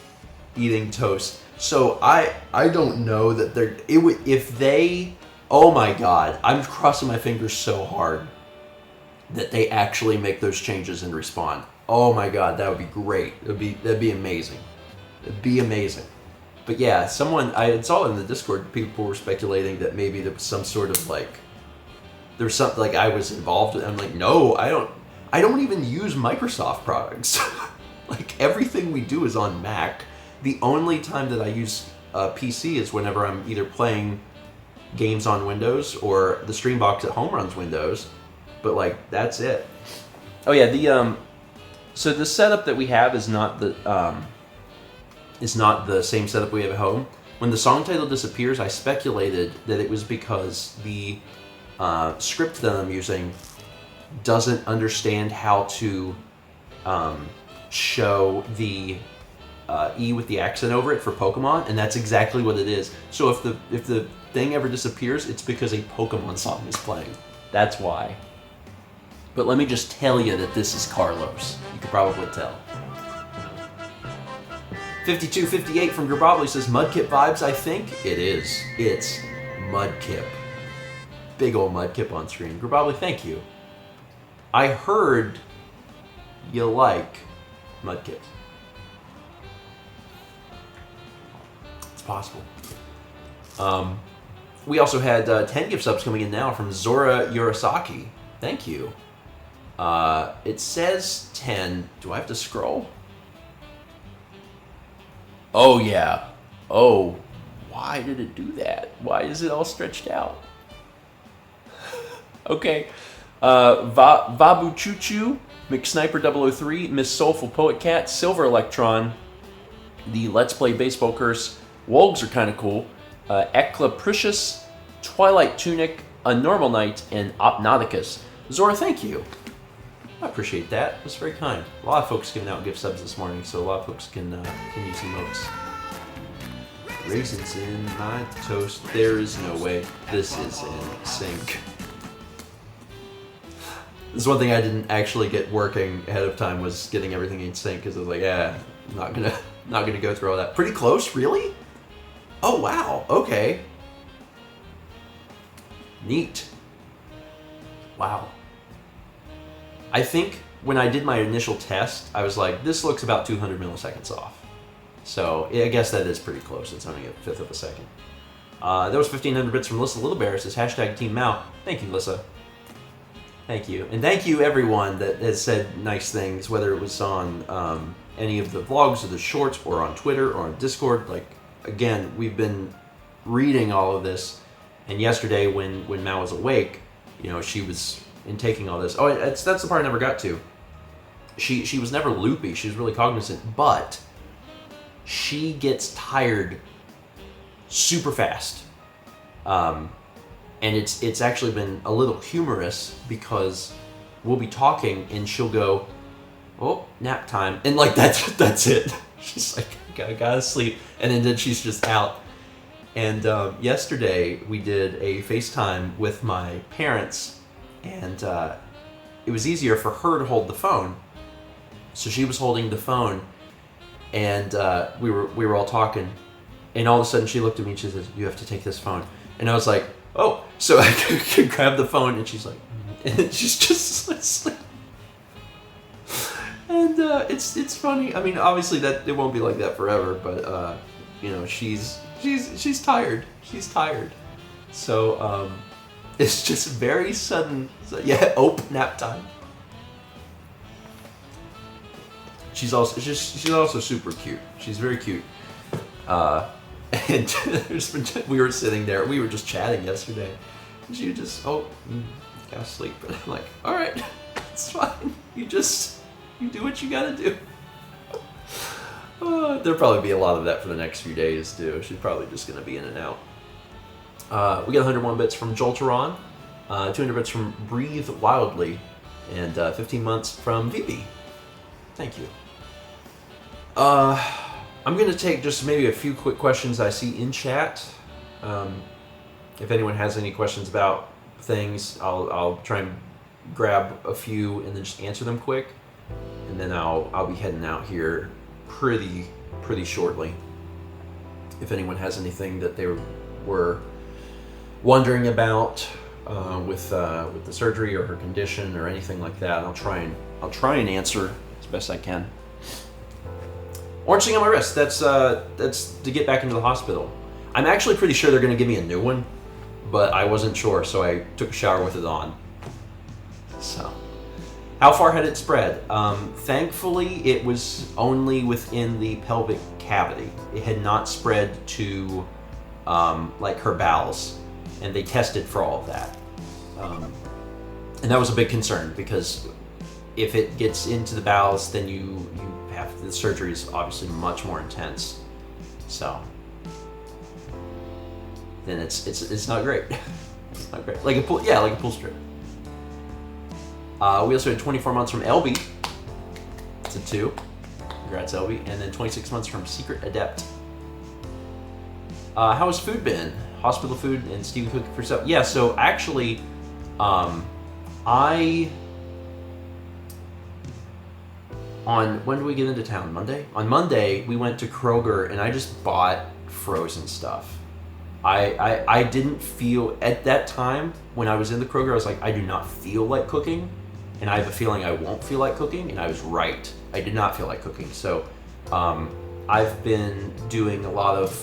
eating toast. So I don't know that if they, oh my God, I'm crossing my fingers so hard that they actually make those changes and respond. Oh my God, that would be great. That'd be amazing. It'd be amazing. But yeah, I saw in the Discord, people were speculating that maybe there was some sort of there was something like I was involved with. I'm like, no, I don't even use Microsoft products. Like, everything we do is on Mac. The only time that I use a PC is whenever I'm either playing games on Windows or the Streambox at home runs Windows. But that's it. Oh yeah, so the setup that we have is not the same setup we have at home. When the song title disappears, I speculated that it was because the script that I'm using doesn't understand how to show the E with the accent over it for Pokemon, and that's exactly what it is. So if the thing ever disappears, it's because a Pokemon song is playing. That's why. But let me just tell you that this is Carlos. You could probably tell. 5258 from Grabobly says, Mudkip vibes, I think? It is. It's Mudkip. Big ol' Mudkip on screen. Grabobly, thank you. I heard you like Mudkip. It's possible. We also had 10 gift subs coming in now from Zora Yorosaki. Thank you. It says 10. Do I have to scroll? Oh, yeah. Oh, why did it do that? Why is it all stretched out? Okay. Vabu Choo Choo, McSniper003, Miss Soulful Poet Cat, Silver Electron, the Let's Play Baseball Curse, Wolgs are kind of cool, Eclapricious, Twilight Tunic, A Normal Night, and Opnauticus. Zora, thank you. I appreciate that. That's very kind. A lot of folks giving out gift subs this morning, so a lot of folks can use emotes. Raisins in my toast. There is no way this is in sync. This is one thing I didn't actually get working ahead of time, was getting everything in sync, because I was like, yeah, not gonna go through all that. Pretty close, really? Oh wow. Okay. Neat. Wow. I think when I did my initial test, I was like, this looks about 200 milliseconds off. So I guess that is pretty close. It's only a fifth of a second. There was 1,500 bits from Lissa Little Bear. It says hashtag Team Mao. Thank you, Lissa. Thank you. And thank you everyone that has said nice things, whether it was on any of the vlogs or the shorts or on Twitter or on Discord. Like, again, we've been reading all of this. And yesterday when Mao was awake, you know, she was in taking all this. Oh, that's the part I never got to. She was never loopy. She was really cognizant, but she gets tired super fast. And it's actually been a little humorous, because we'll be talking and she'll go, oh, nap time. And like, that's it. She's like, I gotta sleep. And then she's just out. And yesterday we did a FaceTime with my parents, and it was easier for her to hold the phone. So she was holding the phone, and we were all talking, and all of a sudden she looked at me and she says, you have to take this phone. And I was like, oh. So I could grab the phone, and she's like, and she's just asleep. And it's funny. I mean, obviously that it won't be like that forever, but you know, she's tired. She's tired. So it's just very sudden. So, yeah, nap time. She's also super cute. She's very cute. And we were sitting there. We were just chatting yesterday. And she just gotta sleep. And I'm like, all right, it's fine. You do what you gotta do. There'll probably be a lot of that for the next few days too. She's probably just gonna be in and out. We got 101 bits from Jolteron, 200 bits from Breathe Wildly, and 15 months from VB. Thank you. I'm gonna take just maybe a few quick questions I see in chat. If anyone has any questions about things, I'll try and grab a few and then just answer them quick, and then I'll be heading out here pretty shortly. If anyone has anything that they were wondering about with the surgery or her condition or anything like that, I'll try and answer as best I can. Orange thing on my wrist. That's to get back into the hospital. I'm actually pretty sure they're going to give me a new one, but I wasn't sure, so I took a shower with it on. So, how far had it spread? Thankfully, it was only within the pelvic cavity. It had not spread to like her bowels, and they tested for all of that. And that was a big concern, because if it gets into the bowels, then the surgery is obviously much more intense. So then it's not great. It's not great. Like a pull strip. We also had 24 months from LB. It's a 2. Congrats, LB. And then 26 months from Secret Adept. How has food been? Hospital food and Stevie cooking for yourself? Yeah, so actually, when did we get into town? Monday? On Monday, we went to Kroger and I just bought frozen stuff. I didn't feel, at that time, when I was in the Kroger, I was like, I do not feel like cooking, and I have a feeling I won't feel like cooking, and I was right. I did not feel like cooking, so I've been doing a lot of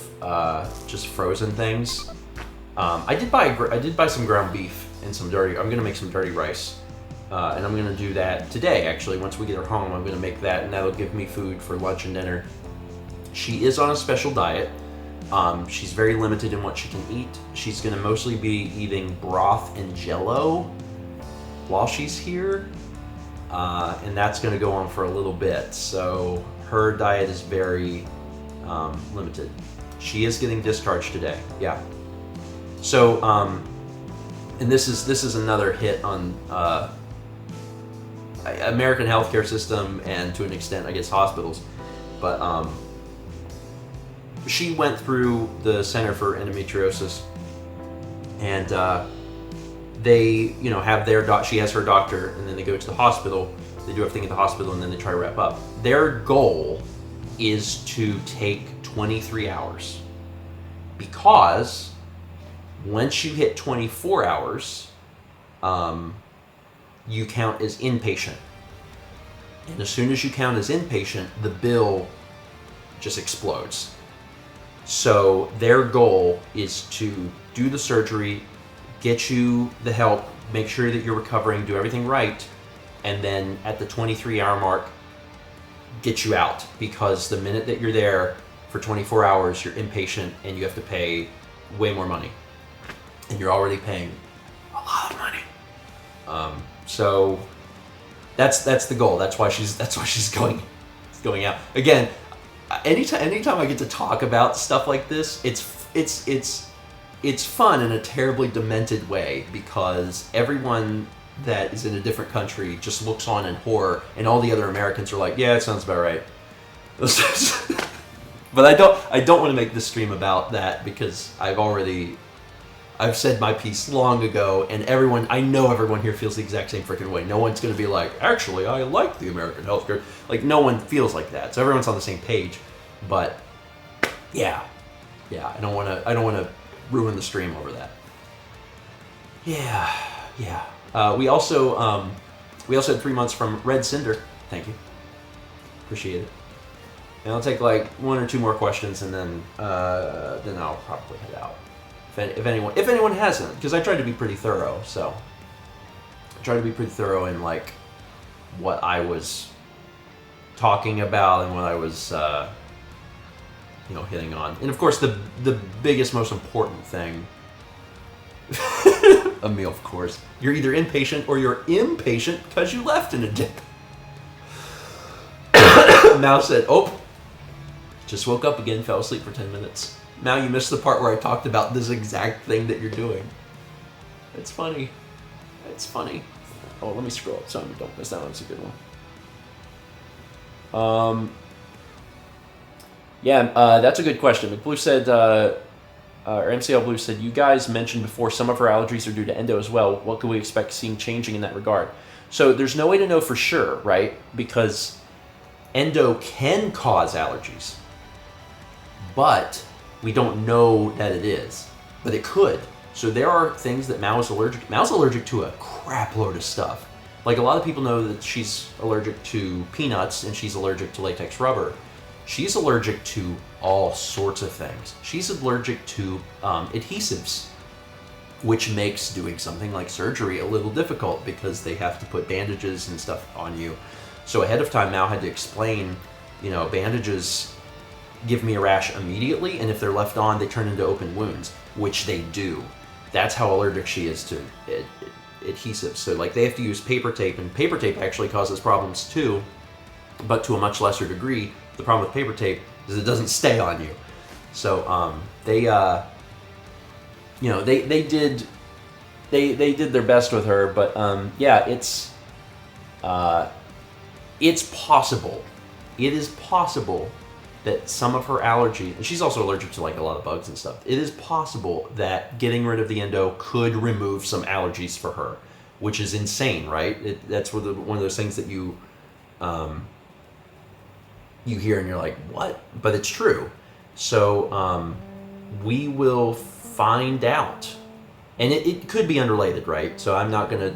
just frozen things. I did buy some ground beef and I'm gonna make some dirty rice and I'm gonna do that today. Actually, once we get her home, I'm gonna make that, and that'll give me food for lunch and dinner. She is on a special diet. She's very limited in what she can eat. She's gonna mostly be eating broth and Jello while she's here, and that's gonna go on for a little bit. So her diet is very limited. She is getting discharged today. Yeah. So, and this is another hit on American healthcare system, and to an extent, I guess, hospitals. But she went through the Center for Endometriosis, and they, have their she has her doctor, and then they go to the hospital. They do everything at the hospital, and then they try to wrap up. Their goal is to take 23 hours, because once you hit 24 hours, you count as inpatient. And as soon as you count as inpatient, the bill just explodes. So their goal is to do the surgery, get you the help, make sure that you're recovering, do everything right, and then at the 23-hour mark, get you out. Because the minute that you're there for 24 hours, you're inpatient and you have to pay way more money. And you're already paying a lot of money. So that's the goal. That's why she's going out. Again, anytime I get to talk about stuff like this, it's fun in a terribly demented way, because everyone that is in a different country just looks on in horror, and all the other Americans are like, yeah, it sounds about right. But I don't want to make this stream about that, because I've said my piece long ago, and I know everyone here feels the exact same freaking way. No one's going to be like, actually, I like the American healthcare. Like, no one feels like that. So everyone's on the same page. But yeah, I don't want to ruin the stream over that. Yeah. We also had 3 months from Red Cinder. Thank you. Appreciate it. And I'll take like 1 or 2 more questions, and then I'll probably head out. If anyone hasn't, because I tried to be pretty thorough. So I tried to be pretty thorough in like what I was talking about and what I was hitting on. And of course, the biggest, most important thing, Emil, of course, you're either inpatient or you're impatient because you left in a dip. Mao said, oh, just woke up again, fell asleep for 10 minutes. Now you missed the part where I talked about this exact thing that you're doing. It's funny. Oh, let me scroll up some. Don't miss that one. It's a good one. That's a good question. McBlue said, or MCL Blue said, you guys mentioned before some of her allergies are due to endo as well. What can we expect seeing changing in that regard? So there's no way to know for sure, right? Because endo can cause allergies, but we don't know that it is, but it could. So there are things that Mao's allergic to a crap load of stuff. Like, a lot of people know that she's allergic to peanuts and she's allergic to latex rubber. She's allergic to all sorts of things. She's allergic to adhesives, which makes doing something like surgery a little difficult, because they have to put bandages and stuff on you. So ahead of time, Mao had to explain, bandages give me a rash immediately, and if they're left on, they turn into open wounds, which they do. That's how allergic she is to adhesives. So like, they have to use paper tape, and paper tape actually causes problems too, but to a much lesser degree. The problem with paper tape is it doesn't stay on you. So they did their best with her, but it's possible. It is possible that some of her allergy, and she's also allergic to like a lot of bugs and stuff. It is possible that getting rid of the endo could remove some allergies for her, which is insane, right? That's one of those things that you hear and you're like, what? But it's true. So we will find out, and it could be unrelated, right? So I'm not gonna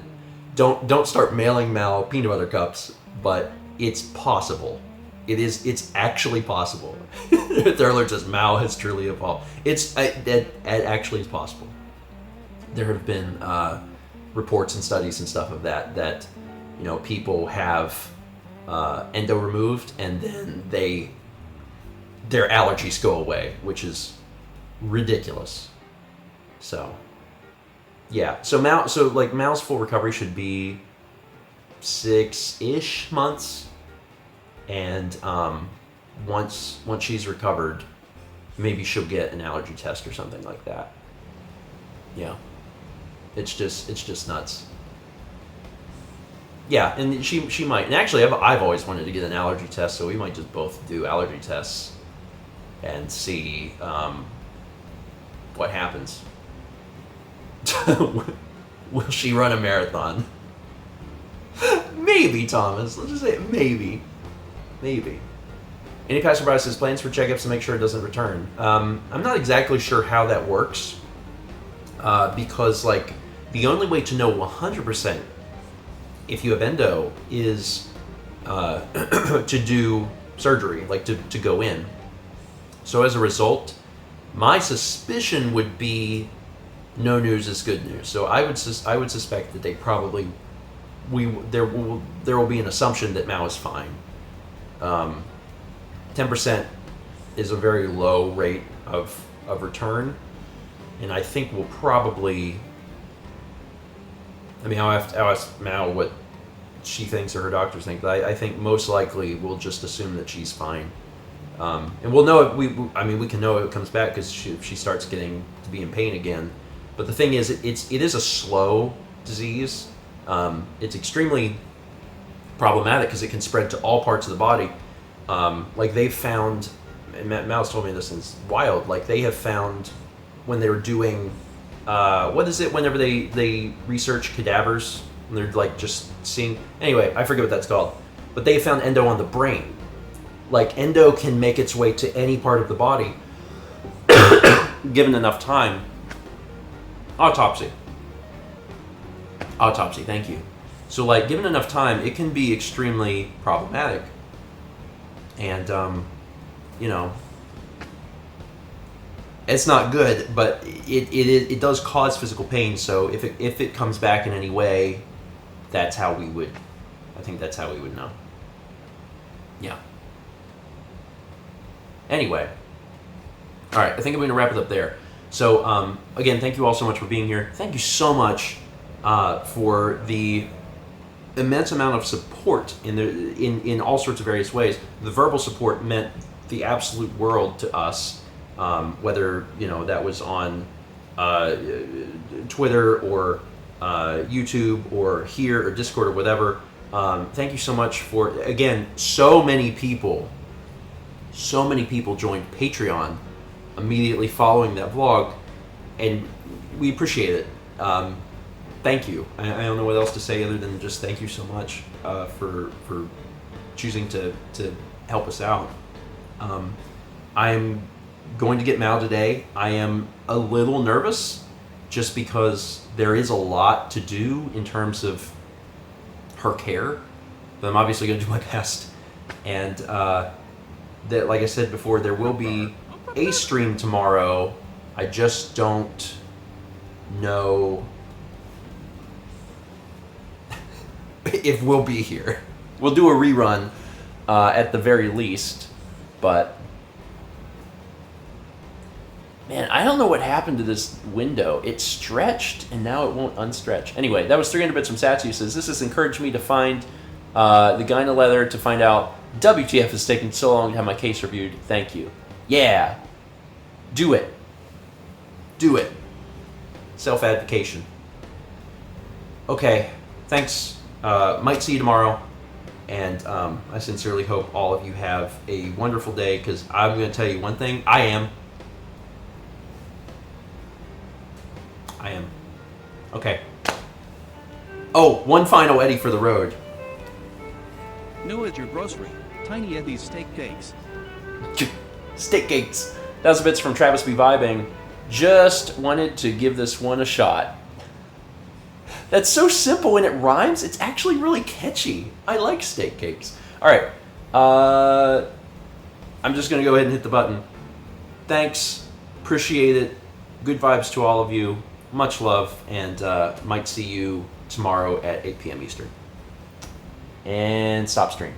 don't start mailing Mal peanut butter cups, but it's possible. It's actually possible. Thurler says Mao has truly evolved. It actually is possible. There have been reports and studies and stuff of that people have endo removed and then their allergies go away, which is ridiculous. So, yeah. So Mal's full recovery should be 6-ish months, and once she's recovered, maybe she'll get an allergy test or something like that. Yeah. It's just nuts. Yeah, and she might. And actually, I've always wanted to get an allergy test, so we might just both do allergy tests and see what happens. Will she run a marathon? Maybe, Thomas. Let's just say maybe. Maybe. Any passerby says plans for checkups to make sure it doesn't return. I'm not exactly sure how that works, because the only way to know 100% if you have endo is to do surgery, to go in. So as a result, my suspicion would be no news is good news. So I would suspect that they probably there will be an assumption that Mao is fine. 10% is a very low rate of return, and I think we'll probably. I mean, I'll ask Mao what she thinks or her doctors think, but I think most likely we'll just assume that she's fine, and we'll know if we can know if it comes back because if she starts getting to be in pain again. But the thing is, it is a slow disease. It's extremely problematic because it can spread to all parts of the body. They've found, and Mao's told me this, and it's wild. They have found when they were doing, what is it? Whenever they research cadavers, and they're just seeing. Anyway, I forget what that's called. But they found endo on the brain. Endo can make its way to any part of the body, given enough time. Autopsy. Thank you. So, given enough time, it can be extremely problematic. And, it's not good, but it does cause physical pain. So if it comes back in any way, that's how we would. I think that's how we would know. Yeah. Anyway. All right. I think I'm going to wrap it up there. So again, thank you all so much for being here. Thank you so much for the immense amount of support in all sorts of various ways. The verbal support meant the absolute world to us, whether that was on Twitter or YouTube or here or Discord or whatever. Thank you so much for, again, so many people joined Patreon immediately following that vlog, and we appreciate it. Thank you. I don't know what else to say other than just thank you so much for choosing to help us out. I'm going to get Mal today. I am a little nervous just because there is a lot to do in terms of her care, but I'm obviously going to do my best. And that, like I said before, there will be a stream tomorrow. I just don't know if we'll be here. We'll do a rerun at the very least, but man, I don't know what happened to this window. It stretched and now it won't unstretch. Anyway, that was 300 bits from Satsu. Says this has encouraged me to find the guy in the leather to find out WTF is taking so long to have my case reviewed. Thank you. Yeah. Do it. Do it. Self-advocation. Okay. Thanks. Might see you tomorrow. And I sincerely hope all of you have a wonderful day, because I'm going to tell you one thing. I am. Okay. Oh, one final Eddie for the road. New at your grocery. Tiny Eddie's steak cakes. Steak cakes. That was bits from Travis B. Vibing. Just wanted to give this one a shot. That's so simple and it rhymes. It's actually really catchy. I like steak cakes. All right. I'm just going to go ahead and hit the button. Thanks. Appreciate it. Good vibes to all of you. Much love. And might see you tomorrow at 8 p.m. Eastern. and stop stream.